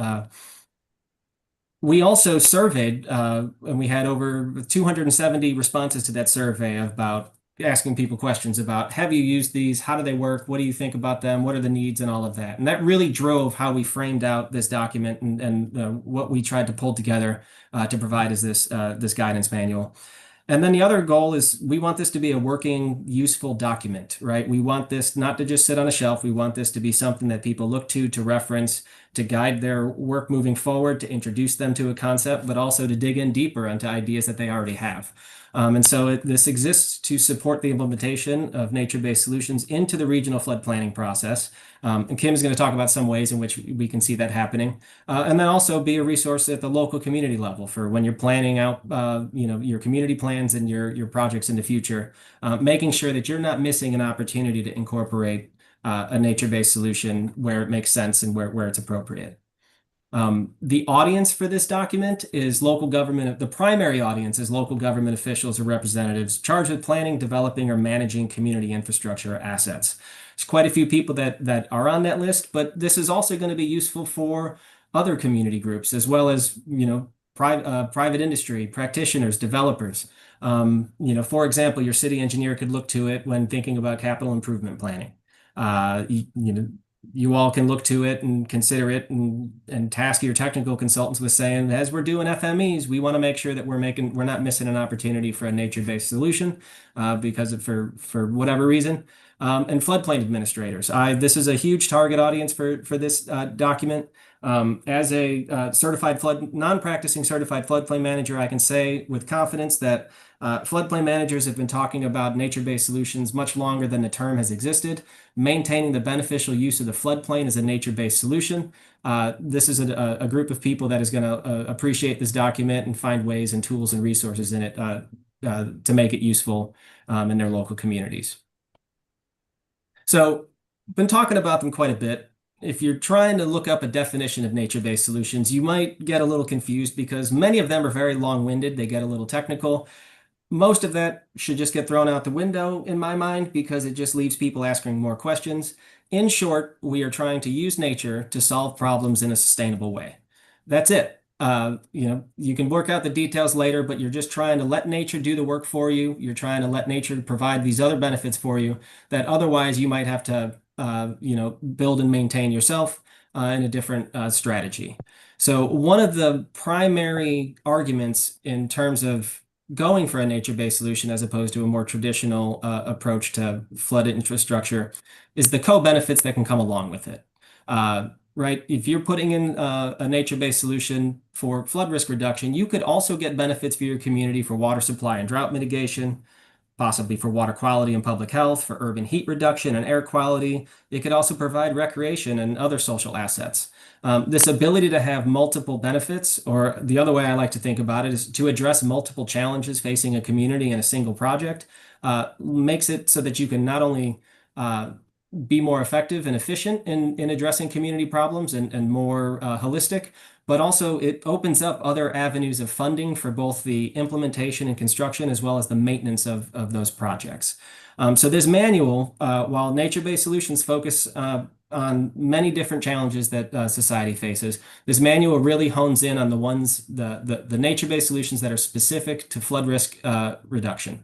We also surveyed, and we had over 270 responses to that survey about asking people questions about, have you used these? How do they work? What do you think about them? What are the needs and all of that? And that really drove how we framed out this document and what we tried to pull together to provide as this guidance manual. And then the other goal is we want this to be a working, useful document, right? We want this not to just sit on a shelf. We want this to be something that people look to reference, to guide their work moving forward, to introduce them to a concept, but also to dig in deeper into ideas that they already have. And so this exists to support the implementation of nature-based solutions into the regional flood planning process. And Kim is going to talk about some ways in which we can see that happening. And then also be a resource at the local community level for when you're planning out, your community plans and your projects in the future, making sure that you're not missing an opportunity to incorporate a nature-based solution where it makes sense and where it's appropriate. The audience for this document is local government. The primary audience is local government officials or representatives charged with planning, developing, or managing community infrastructure assets. There's quite a few people that are on that list, but this is also going to be useful for other community groups as well as private industry, practitioners, developers. For example, your city engineer could look to it when thinking about capital improvement planning. You all can look to it and consider it and task your technical consultants with saying, as we're doing FMEs, we want to make sure that we're not missing an opportunity for a nature-based solution for whatever reason. And floodplain administrators. This is a huge target audience for this document. As a non-practicing certified floodplain manager, I can say with confidence that floodplain managers have been talking about nature-based solutions much longer than the term has existed. Maintaining the beneficial use of the floodplain as a nature-based solution. This is a group of people that is going to appreciate this document and find ways and tools and resources in it to make it useful in their local communities. So, been talking about them quite a bit. If you're trying to look up a definition of nature-based solutions, you might get a little confused because many of them are very long-winded. They get a little technical. Most of that should just get thrown out the window in my mind because it just leaves people asking more questions. In short, we are trying to use nature to solve problems in a sustainable way. That's it. You can work out the details later, but you're just trying to let nature do the work for you. You're trying to let nature provide these other benefits for you that otherwise you might have to, build and maintain yourself in a different strategy. So one of the primary arguments in terms of going for a nature-based solution as opposed to a more traditional approach to flood infrastructure is the co-benefits that can come along with it. Right? If you're putting in a nature-based solution for flood risk reduction, you could also get benefits for your community for water supply and drought mitigation, possibly for water quality and public health, for urban heat reduction and air quality. It could also provide recreation and other social assets. This ability to have multiple benefits, or the other way I like to think about it, is to address multiple challenges facing a community in a single project, makes it so that you can not only be more effective and efficient in addressing community problems and more holistic, but also it opens up other avenues of funding for both the implementation and construction as well as the maintenance of those projects. So this manual, while nature-based solutions focus on many different challenges that society faces. This manual really hones in on the ones, the nature-based solutions that are specific to flood risk reduction.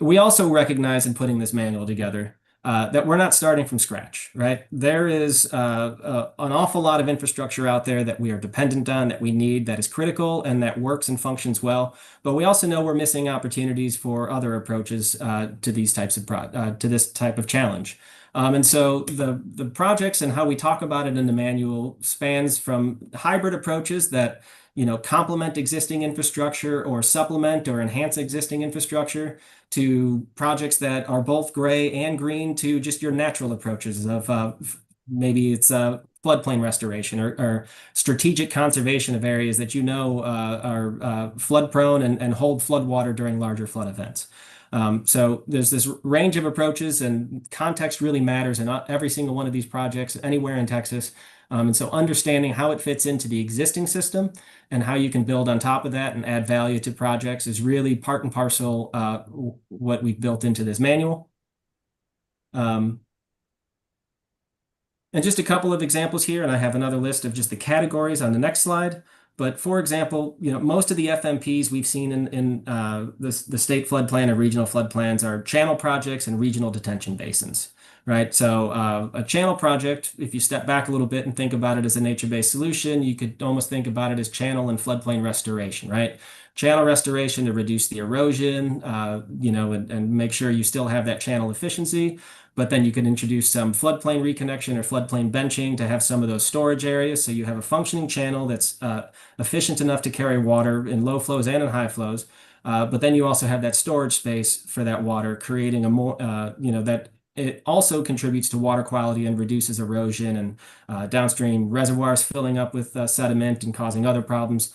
We also recognize in putting this manual together that we're not starting from scratch, right? There is an awful lot of infrastructure out there that we are dependent on, that we need, that is critical and that works and functions well. But we also know we're missing opportunities for other approaches to these types of to this type of challenge. And so the projects and how we talk about it in the manual spans from hybrid approaches that complement existing infrastructure or supplement or enhance existing infrastructure to projects that are both gray and green to just your natural approaches of maybe it's floodplain restoration or strategic conservation of areas that are flood prone and hold floodwater during larger flood events. So there's this range of approaches, and context really matters in every single one of these projects anywhere in Texas. And so understanding how it fits into the existing system and how you can build on top of that and add value to projects is really part and parcel what we've built into this manual. And just a couple of examples here, and I have another list of just the categories on the next slide. But for example, most of the FMPs we've seen in the state flood plan or regional flood plans are channel projects and regional detention basins, right? So a channel project, if you step back a little bit and think about it as a nature-based solution, you could almost think about it as channel and floodplain restoration, right? Channel restoration to reduce the erosion, and make sure you still have that channel efficiency. But then you can introduce some floodplain reconnection or floodplain benching to have some of those storage areas. So you have a functioning channel that's efficient enough to carry water in low flows and in high flows. But then you also have that storage space for that water, creating a more, that it also contributes to water quality and reduces erosion and downstream reservoirs filling up with sediment and causing other problems.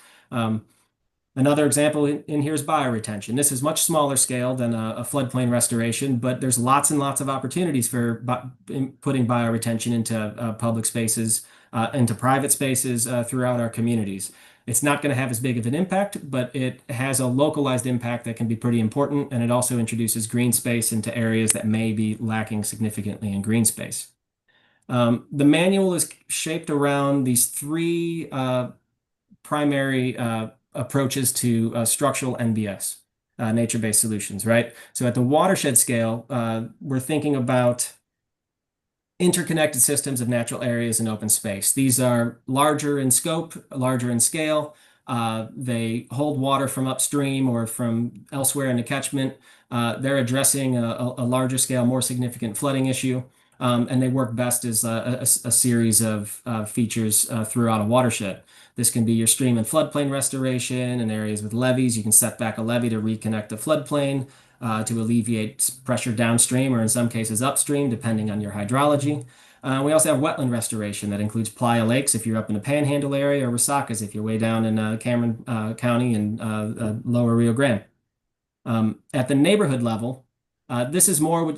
Another example in here is bioretention. This is much smaller scale than a floodplain restoration, but there's lots and lots of opportunities for putting bioretention into public spaces, into private spaces throughout our communities. It's not going to have as big of an impact, but it has a localized impact that can be pretty important, and it also introduces green space into areas that may be lacking significantly in green space. The manual is shaped around these three primary approaches to structural NBS, nature-based solutions, right? So at the watershed scale, we're thinking about interconnected systems of natural areas and open space. These are larger in scope, larger in scale. They hold water from upstream or from elsewhere in the catchment. They're addressing a larger scale, more significant flooding issue. And they work best as a series of features throughout a watershed. This can be your stream and floodplain restoration in areas with levees. You can set back a levee to reconnect the floodplain to alleviate pressure downstream or in some cases upstream, depending on your hydrology. We also have wetland restoration that includes playa lakes if you're up in the Panhandle area, or resacas if you're way down in Cameron County and lower Rio Grande. At the neighborhood level, this is more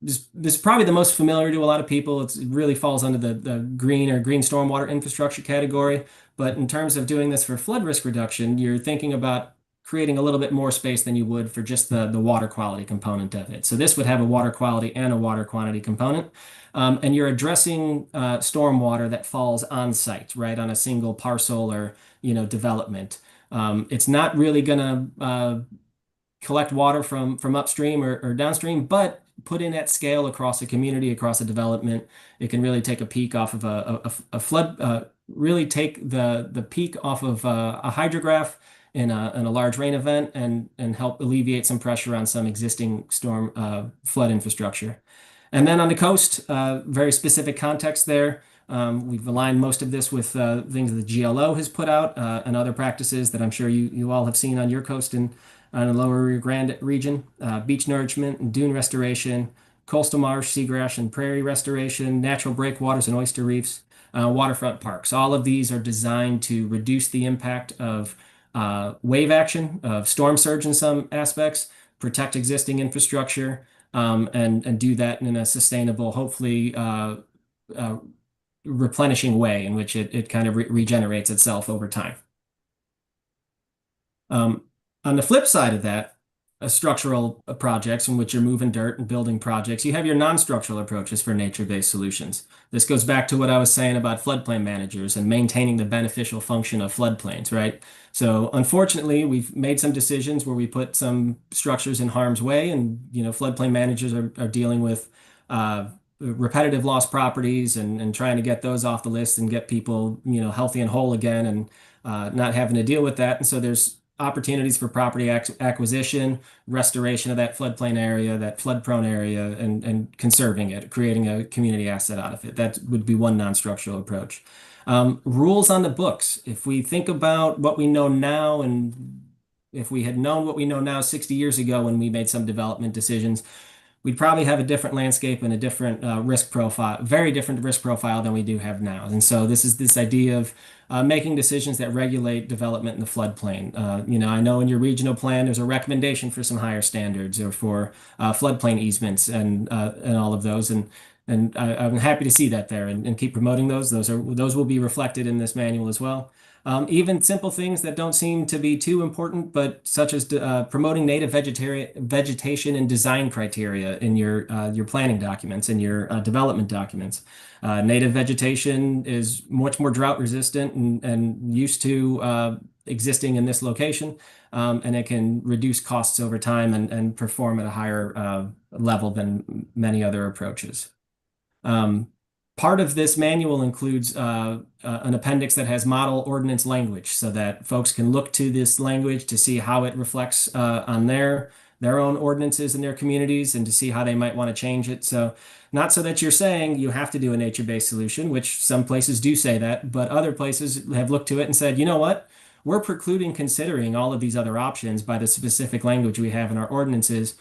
this is probably the most familiar to a lot of people. It really falls under the green or green stormwater infrastructure category. But in terms of doing this for flood risk reduction, you're thinking about creating a little bit more space than you would for just the water quality component of it. So this would have a water quality and a water quantity component. And you're addressing stormwater that falls on site, right, on a single parcel or development. It's not really going to collect water from upstream or downstream, but put in at scale across a community, across a development, it can really take a peak off of a flood, really take the peak off of a hydrograph in a large rain event and help alleviate some pressure on some existing storm flood infrastructure. And then on the coast, very specific context there. We've aligned most of this with things that the GLO has put out and other practices that I'm sure you all have seen on your coast and on the lower Rio Grande region, beach nourishment and dune restoration, coastal marsh, seagrass and prairie restoration, natural breakwaters and oyster reefs, waterfront parks. All of these are designed to reduce the impact of wave action, of storm surge in some aspects, protect existing infrastructure, and do that in a sustainable, hopefully replenishing way in which it kind of regenerates itself over time. On the flip side of that, structural projects in which you're moving dirt and building projects. You have your non-structural approaches for nature-based solutions. This goes back to what I was saying about floodplain managers and maintaining the beneficial function of floodplains, right? So unfortunately, we've made some decisions where we put some structures in harm's way, and floodplain managers are dealing with repetitive lost properties and trying to get those off the list and get people healthy and whole again, and not having to deal with that. And so there's opportunities for property acquisition, restoration of that floodplain area, that flood-prone area, and conserving it, creating a community asset out of it. That would be one non-structural approach. Rules on the books. If we think about what we know now, and if we had known what we know now 60 years ago when we made some development decisions, we'd probably have a different landscape and a different risk profile, very different risk profile than we do have now. And so this is this idea of making decisions that regulate development in the floodplain. I know in your regional plan, there's a recommendation for some higher standards or for floodplain easements and all of those. And I'm happy to see that there and keep promoting those. Those will be reflected in this manual as well. Even simple things that don't seem to be too important, but such as promoting native vegetation and design criteria in your planning documents and your development documents. Native vegetation is much more drought resistant and used to existing in this location, and it can reduce costs over time and perform at a higher level than many other approaches. Part of this manual includes an appendix that has model ordinance language so that folks can look to this language to see how it reflects on their own ordinances in their communities and to see how they might want to change it. So not so that you're saying you have to do a nature-based solution, which some places do say that, but other places have looked to it and said, you know what? We're precluding considering all of these other options by the specific language we have in our ordinances.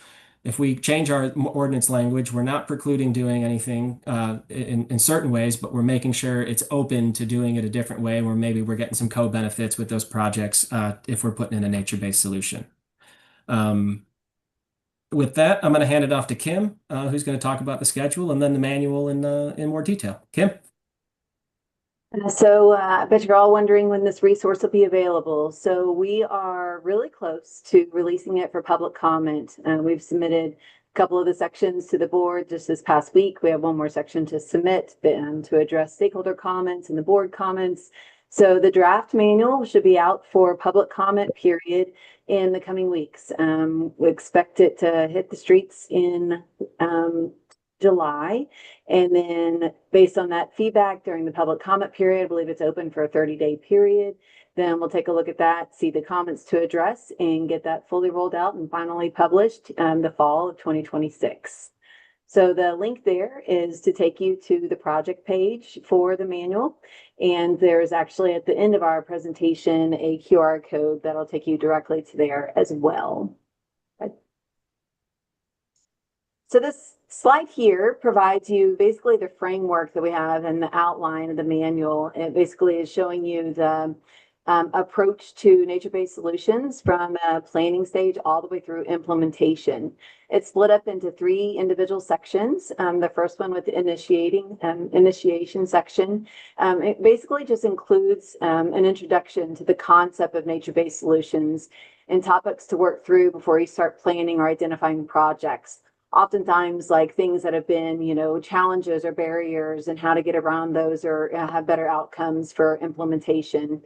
If we change our ordinance language, we're not precluding doing anything in certain ways, but we're making sure it's open to doing it a different way, where maybe we're getting some co-benefits with those projects if we're putting in a nature-based solution. With that, I'm going to hand it off to Kim, who's going to talk about the schedule and then the manual in more detail. Kim? So I bet you're all wondering when this resource will be available. So we are really close to releasing it for public comment. We've submitted a couple of the sections to the board just this past week. We have one more section to submit to address stakeholder comments and the board comments. So the draft manual should be out for public comment period in the coming weeks. We expect it to hit the streets in July. And then based on that feedback during the public comment period, I believe it's open for a 30-day period. Then we'll take a look at that, see the comments to address, and get that fully rolled out and finally published the fall of 2026. So the link there is to take you to the project page for the manual. And there's actually at the end of our presentation a QR code that'll take you directly to there as well. So this slide here provides you basically the framework that we have and the outline of the manual. It basically is showing you the approach to nature-based solutions from a planning stage all the way through implementation. It's split up into 3 individual sections. The first one with the initiation section, it basically just includes an introduction to the concept of nature-based solutions and topics to work through before you start planning or identifying projects. Oftentimes, like things that have been, challenges or barriers and how to get around those or have better outcomes for implementation.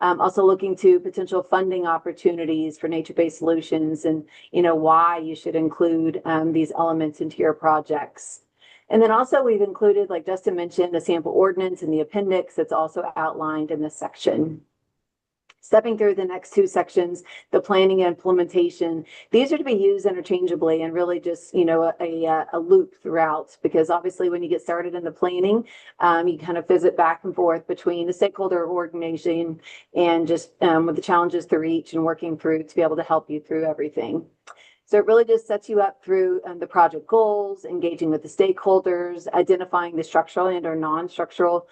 Also looking to potential funding opportunities for nature-based solutions and, why you should include these elements into your projects. And then also we've included, like Justin mentioned, a sample ordinance in the appendix that's also outlined in this section. Stepping through the next 2 sections, the planning and implementation, these are to be used interchangeably and really just, a loop throughout, because obviously when you get started in the planning, you kind of visit back and forth between the stakeholder organization and just with the challenges through each and working through to be able to help you through everything. So it really just sets you up through the project goals, engaging with the stakeholders, identifying the structural and or non-structural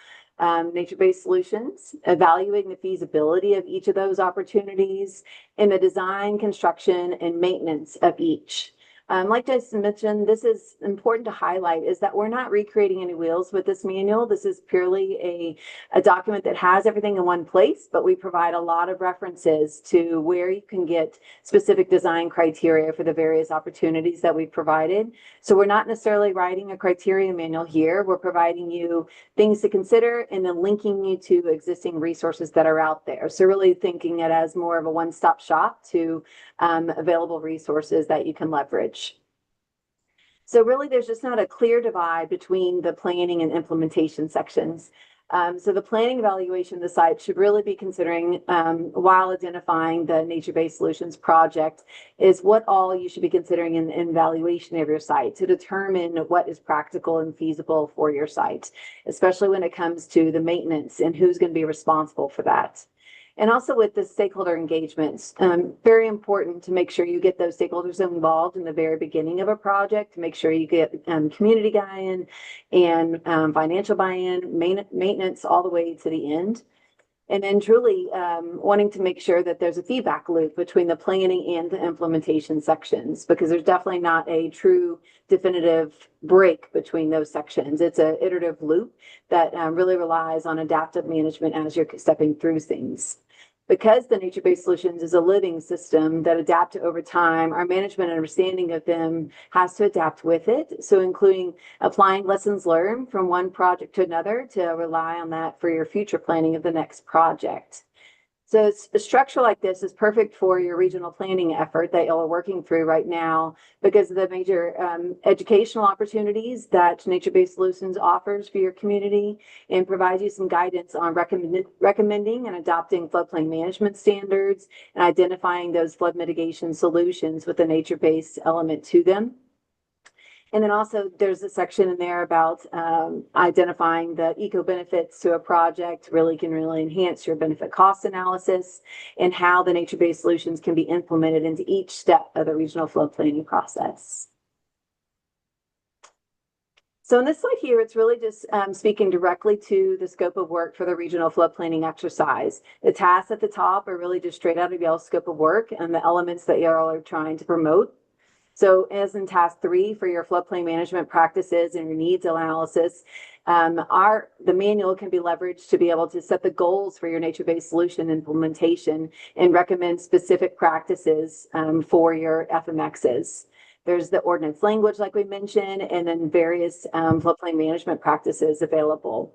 nature-based solutions, evaluating the feasibility of each of those opportunities, and the design, construction, and maintenance of each. Like Jason mentioned, this is important to highlight is that we're not recreating any wheels with this manual. This is purely a document that has everything in one place, but we provide a lot of references to where you can get specific design criteria for the various opportunities that we've provided. So we're not necessarily writing a criteria manual here. We're providing you things to consider and then linking you to existing resources that are out there. So really thinking it as more of a one-stop shop to available resources that you can leverage. So really, there's just not a clear divide between the planning and implementation sections. So the planning evaluation of the site should really be considering, while identifying the nature-based solutions project, is what all you should be considering in evaluation of your site to determine what is practical and feasible for your site, especially when it comes to the maintenance and who's going to be responsible for that. And also with the stakeholder engagements, very important to make sure you get those stakeholders involved in the very beginning of a project, to make sure you get community buy-in and financial buy-in, maintenance all the way to the end. And then truly wanting to make sure that there's a feedback loop between the planning and the implementation sections, because there's definitely not a true definitive break between those sections. It's an iterative loop that really relies on adaptive management as you're stepping through things. Because the nature-based solutions is a living system that adapt over time, our management and understanding of them has to adapt with it. So including applying lessons learned from one project to another to rely on that for your future planning of the next project. So a structure like this is perfect for your regional planning effort that y'all are working through right now because of the major educational opportunities that nature-based solutions offers for your community and provides you some guidance on recommending and adopting floodplain management standards and identifying those flood mitigation solutions with a nature-based element to them. And then also there's a section in there about identifying the eco benefits to a project can really enhance your benefit cost analysis and how the nature-based solutions can be implemented into each step of the regional flood planning process. So in this slide here, it's really just speaking directly to the scope of work for the regional flood planning exercise. The tasks at the top are really just straight out of y'all's scope of work and the elements that y'all are trying to promote. So as in task 3 for your floodplain management practices and your needs analysis, the manual can be leveraged to be able to set the goals for your nature-based solution implementation and recommend specific practices for your FMXs. There's the ordinance language, like we mentioned, and then various floodplain management practices available.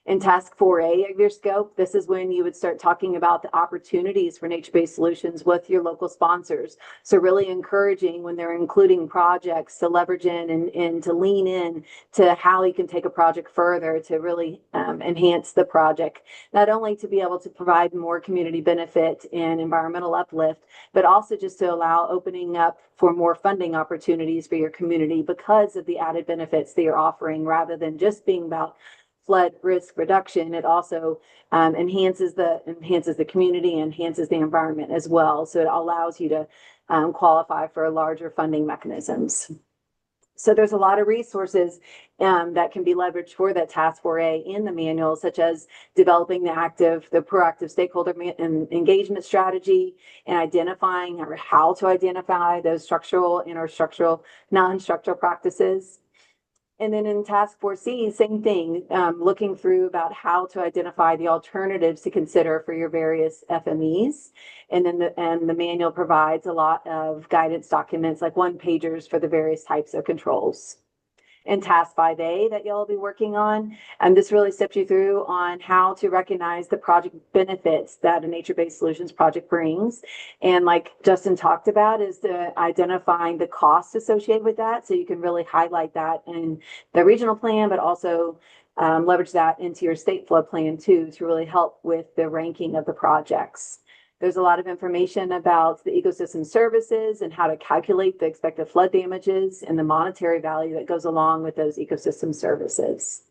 In task 4A of your scope, this is when you would start talking about the opportunities for nature-based solutions with your local sponsors. So really encouraging when they're including projects to leverage in and to lean in to how you can take a project further to really enhance the project, not only to be able to provide more community benefit and environmental uplift, but also just to allow opening up for more funding opportunities for your community because of the added benefits that you're offering rather than just being about flood risk reduction. It also enhances the community, enhances the environment as well. So it allows you to qualify for larger funding mechanisms. So there's a lot of resources that can be leveraged for that task 4A in the manual, such as developing the proactive stakeholder engagement strategy and identifying or how to identify those structural, interstructural, non-structural practices. And then in task 4C, same thing, looking through about how to identify the alternatives to consider for your various FMEs. And then the manual provides a lot of guidance documents like one-pagers for the various types of controls. In task 5A that y'all will be working on, and this really steps you through on how to recognize the project benefits that a nature-based solutions project brings. And like Justin talked about, is the identifying the costs associated with that, so you can really highlight that in the regional plan, but also leverage that into your state flood plan too, to really help with the ranking of the projects. There's a lot of information about the ecosystem services and how to calculate the expected flood damages and the monetary value that goes along with those ecosystem services.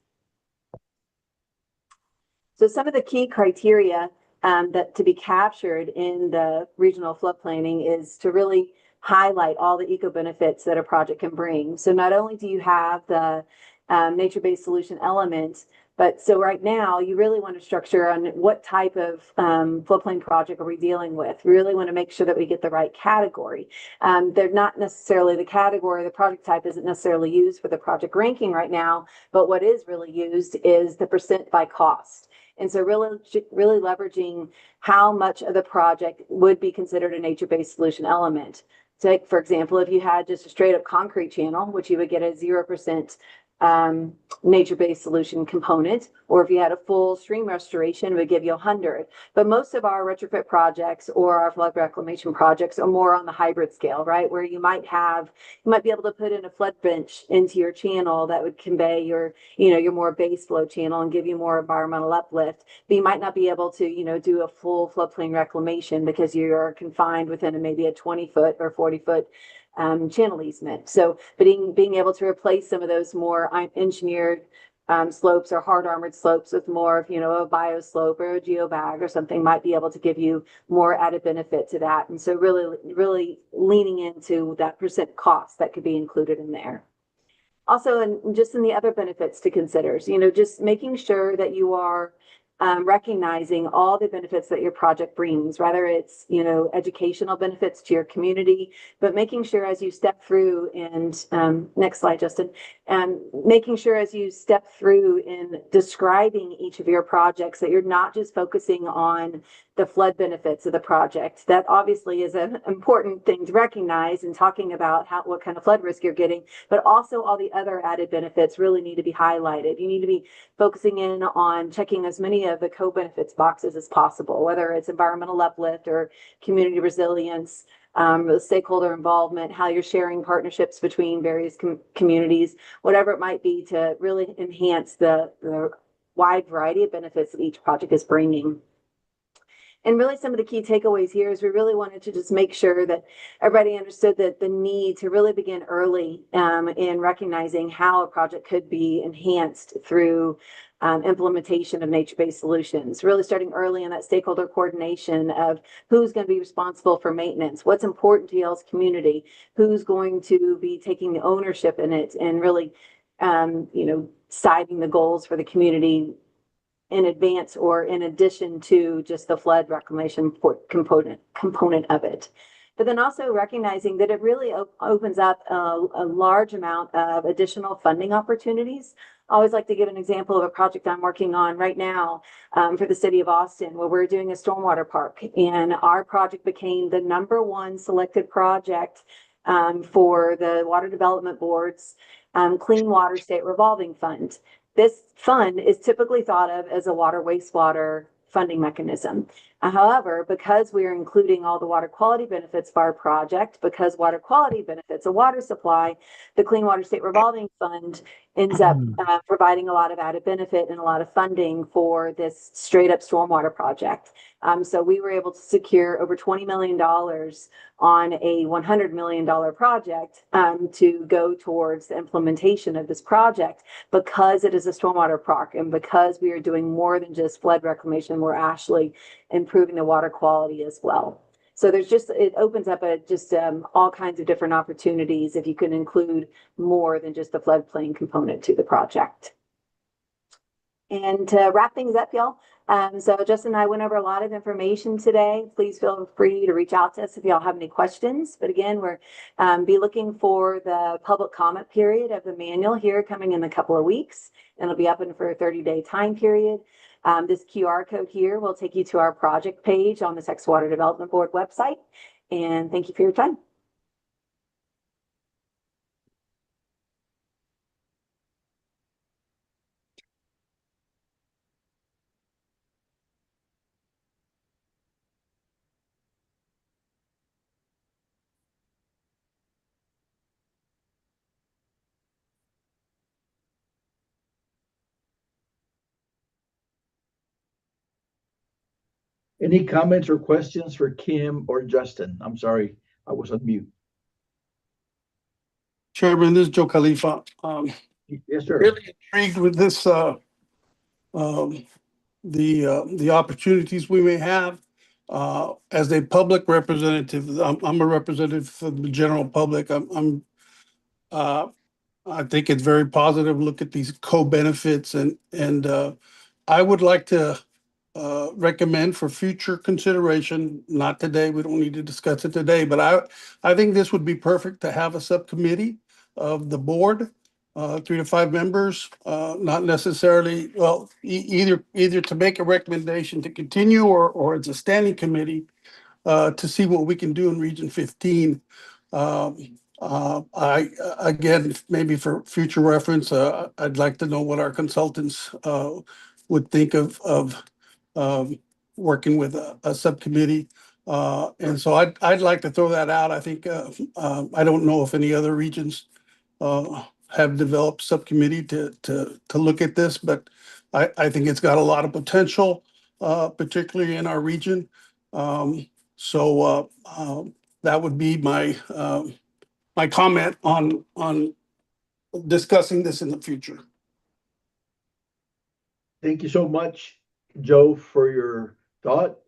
So some of the key criteria that to be captured in the regional flood planning is to really highlight all the eco benefits that a project can bring. So not only do you have the nature-based solution element, But so right now, you really want to structure on what type of floodplain project are we dealing with. We really want to make sure that we get the right category. They're not necessarily the category, the project type isn't necessarily used for the project ranking right now, but what is really used is the percent by cost. And so really leveraging how much of the project would be considered a nature-based solution element. Take, for example, if you had just a straight up concrete channel, which you would get a 0% nature-based solution component, or if you had a full stream restoration, it would give you 100. But most of our retrofit projects or our flood reclamation projects are more on the hybrid scale, right? Where you might be able to put in a flood bench into your channel that would convey your more base flow channel and give you more environmental uplift. But you might not be able to, do a full floodplain reclamation because you are confined within maybe a 20-foot or 40-foot channel easement. So, but being able to replace some of those more engineered slopes or hard armored slopes with more of, a bioslope or a geobag or something might be able to give you more added benefit to that. And so really leaning into that percent cost that could be included in there. Also, and just in the other benefits to consider, just making sure that you are recognizing all the benefits that your project brings, whether it's, educational benefits to your community, but making sure as you step through and next slide, Justin, and making sure as you step through in describing each of your projects that you're not just focusing on the flood benefits of the project. That obviously is an important thing to recognize in talking about what kind of flood risk you're getting, but also all the other added benefits really need to be highlighted. You need to be focusing in on checking as many of the co-benefits boxes as possible, whether it's environmental uplift or community resilience, the stakeholder involvement, how you're sharing partnerships between various communities, whatever it might be to really enhance the wide variety of benefits that each project is bringing. And really some of the key takeaways here is we really wanted to just make sure that everybody understood that the need to really begin early in recognizing how a project could be enhanced through implementation of nature-based solutions, really starting early in that stakeholder coordination of who's going to be responsible for maintenance, what's important to y'all's community, who's going to be taking the ownership in it, and really, citing the goals for the community in advance or in addition to just the flood reclamation component of it. But then also recognizing that it really opens up a large amount of additional funding opportunities. I always like to give an example of a project I'm working on right now for the city of Austin, where we're doing a stormwater park, and our project became the #1 selected project for the Water Development Board's Clean Water State Revolving Fund. This fund is typically thought of as a water wastewater funding mechanism. However, because we are including all the water quality benefits of our project, because water quality benefits a water supply, the Clean Water State Revolving Fund ends up providing a lot of added benefit and a lot of funding for this straight up stormwater project. So we were able to secure over $20 million on a $100 million project to go towards the implementation of this project, because it is a stormwater park and because we are doing more than just flood reclamation, we're actually improving the water quality as well. So it opens up all kinds of different opportunities if you can include more than just the floodplain component to the project. And to wrap things up, y'all, so Justin and I went over a lot of information today. Please feel free to reach out to us if y'all have any questions. But again, we're be looking for the public comment period of the manual here coming in a couple of weeks, and it'll be up for a 30-day time period. This QR code here will take you to our project page on the Texas Water Development Board website. And thank you for your time. Any comments or questions for Kim or Justin? I'm sorry, I was on mute. Chairman, this is Joe Khalifa. Yes, sir. Really intrigued with this, the opportunities we may have as a public representative. I'm a representative for the general public. I'm I think it's very positive. Look at these co-benefits and I would like to recommend for future consideration, not today, we don't need to discuss it today, but I think this would be perfect to have a subcommittee of the board, 3 to 5 members, not necessarily, well, either to make a recommendation to continue or it's a standing committee to see what we can do in Region 15. Again, maybe for future reference, I'd like to know what our consultants would think of working with a subcommittee. And so I'd like to throw that out. I think, I don't know if any other regions have developed subcommittee to look at this, but I think it's got a lot of potential, particularly in our region. That would be my comment on discussing this in the future. Thank you so much, Joe, for your thought.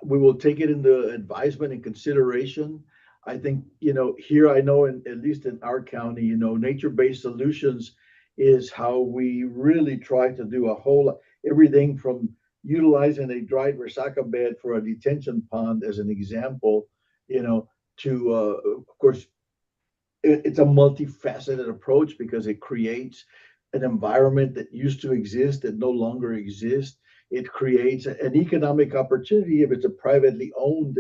We will take it into advisement and consideration. I think, here I know, at least in our county, nature-based solutions is how we really try to do everything from utilizing a dried resaca bed for a detention pond as an example, to, of course, it's a multifaceted approach because it creates an environment that used to exist that no longer exists. It creates an economic opportunity if it's a privately owned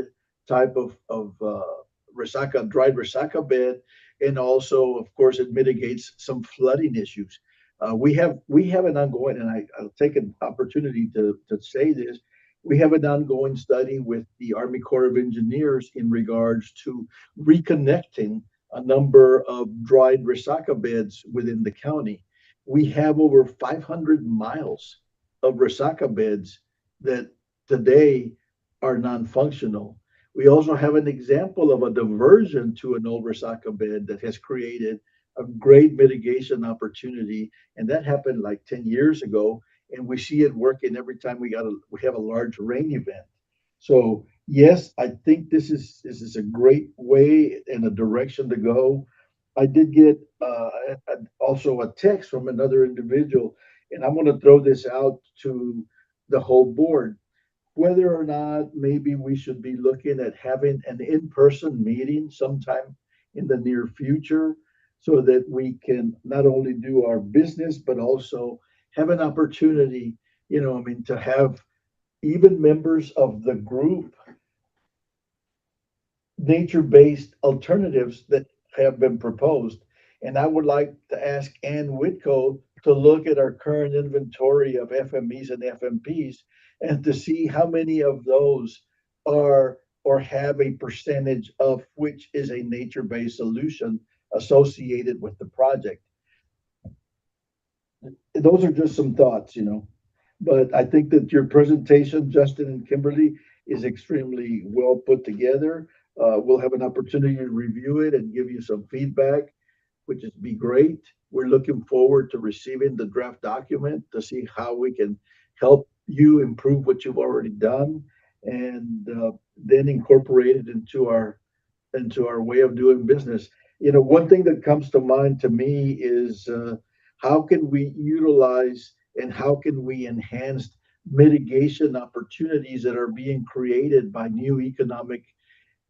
type of dried resaca bed, and also, of course, it mitigates some flooding issues. We have an ongoing, and I'll take an opportunity to say this. We have an ongoing study with the Army Corps of Engineers in regards to reconnecting a number of dried resaca beds within the county. We have over 500 miles of resaca beds that today are non-functional. We also have an example of a diversion to an old resaca bed that has created a great mitigation opportunity, and that happened like 10 years ago. And we see it working every time we have a large rain event. So yes, I think this is a great way and a direction to go. I did get also a text from another individual, and I'm going to throw this out to the whole board, whether or not maybe we should be looking at having an in-person meeting sometime in the near future so that we can not only do our business, but also have an opportunity, to have even members of the group nature-based alternatives that have been proposed. And I would like to ask Ann Whitco to look at our current inventory of FMEs and FMPs and to see how many of those are or have a percentage of which is a nature-based solution associated with the project. Those are just some thoughts, but I think that your presentation, Justin and Kimberly, is extremely well put together. We'll have an opportunity to review it and give you some feedback, which would be great. We're looking forward to receiving the draft document to see how we can help you improve what you've already done, and then incorporate it into our way of doing business. One thing that comes to mind to me is how can we utilize and how can we enhance mitigation opportunities that are being created by new economic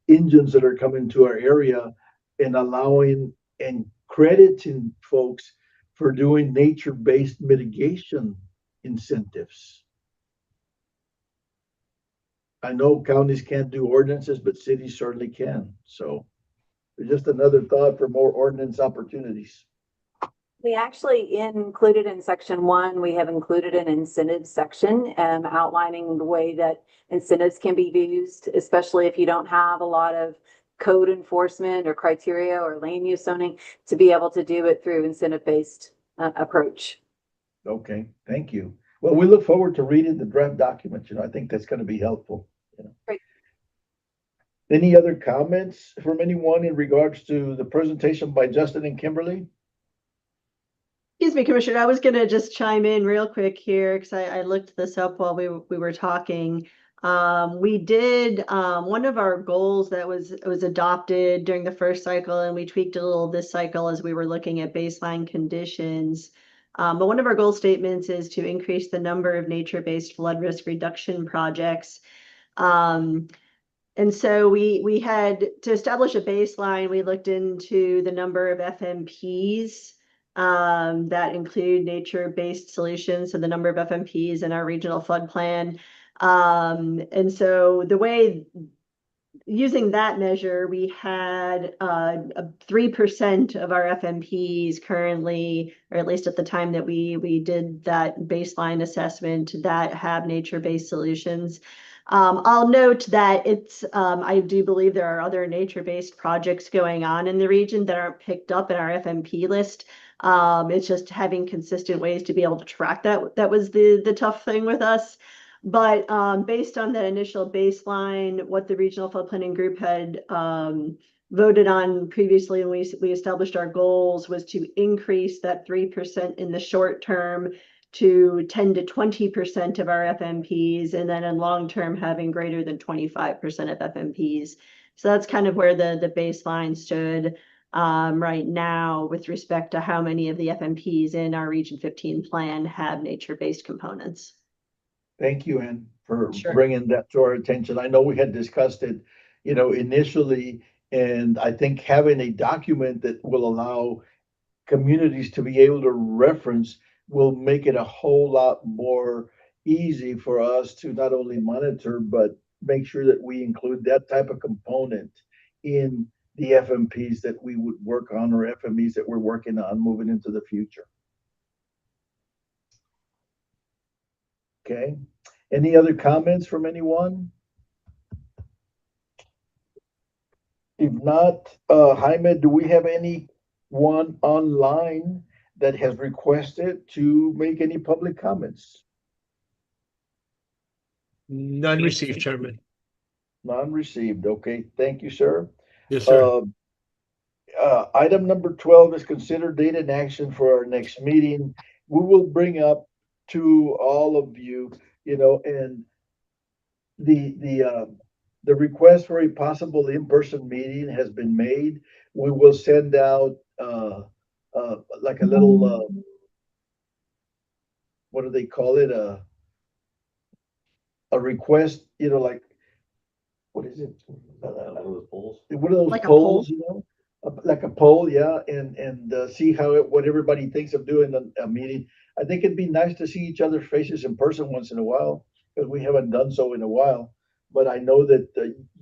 engines that are coming to our area, and allowing and crediting folks for doing nature-based mitigation incentives. I know counties can't do ordinances, but cities certainly can. So just another thought for more ordinance opportunities. We actually included in section 1, we have included an incentives section outlining the way that incentives can be used, especially if you don't have a lot of code enforcement or criteria or land use zoning, to be able to do it through incentive-based approach. Okay, thank you. Well, we look forward to reading the draft document. I think that's going to be helpful. Great. Any other comments from anyone in regards to the presentation by Justin and Kimberly? Excuse me, Commissioner, I was going to just chime in real quick here because I looked this up while we were talking. We did one of our goals that was adopted during the first cycle, and we tweaked a little this cycle as we were looking at baseline conditions. But one of our goal statements is to increase the number of nature-based flood risk reduction projects. And so we had to establish a baseline. We looked into the number of FMPs that include nature-based solutions, so the number of FMPs in our regional flood plan. And so the way using that measure, we had 3% of our FMPs currently, or at least at the time that we did that baseline assessment, that have nature-based solutions. I'll note that I do believe there are other nature-based projects going on in the region that aren't picked up in our FMP list. It's just having consistent ways to be able to track that. That was the tough thing with us. But based on that initial baseline, what the regional flood planning group had voted on previously when we established our goals was to increase that 3% in the short term to 10 to 20% of our FMPs, and then in long term having greater than 25% of FMPs. So that's kind of where the baseline stood right now with respect to how many of the FMPs in our Region 15 plan have nature-based components. Thank you, Ann, for Sure. bringing that to our attention. I know we had discussed it, initially, and I think having a document that will allow communities to be able to reference will make it a whole lot more easy for us to not only monitor, but make sure that we include that type of component in the FMPs that we would work on, or FMEs that we're working on moving into the future. Okay. Any other comments from anyone? If not, Jaime, do we have anyone online that has requested to make any public comments? None received, Chairman. None received. Okay, thank you, sir. Yes, sir. Item number 12 is consider date and action for our next meeting. We will bring up to all of you, and the request for a possible in-person meeting has been made. We will send out like a little what do they call it? A request, like, what is it? One of those polls. One of those Like a polls, like a poll, yeah, and see what everybody thinks of doing a meeting. I think it'd be nice to see each other's faces in person once in a while, because we haven't done so in a while. But I know that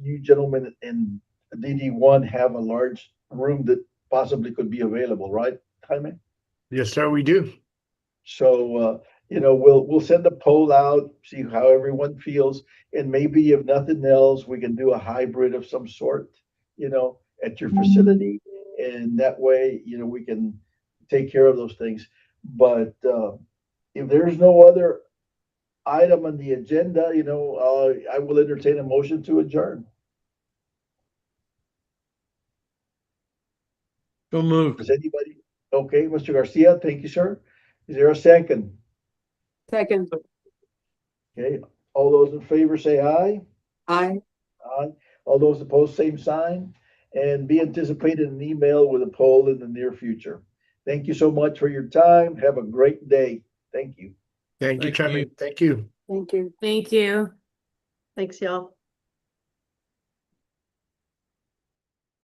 you gentlemen in DD1 have a large room that possibly could be available, right, Jaime? Yes, sir, we do. So we'll send a poll out, see how everyone feels, and maybe if nothing else, we can do a hybrid of some sort, at your facility, and that way, we can take care of those things. But if there's no other item on the agenda, I will entertain a motion to adjourn. So moved. Does anybody? Okay, Mr. Garcia, thank you, sir. Is there a second? Second. Okay, all those in favor say aye. Aye. Aye. All those opposed, same sign. And be anticipated an email with a poll in the near future. Thank you so much for your time. Have a great day. Thank you. Thank you, Chairman. Thank you. Thank you. Thank you. Thanks, y'all.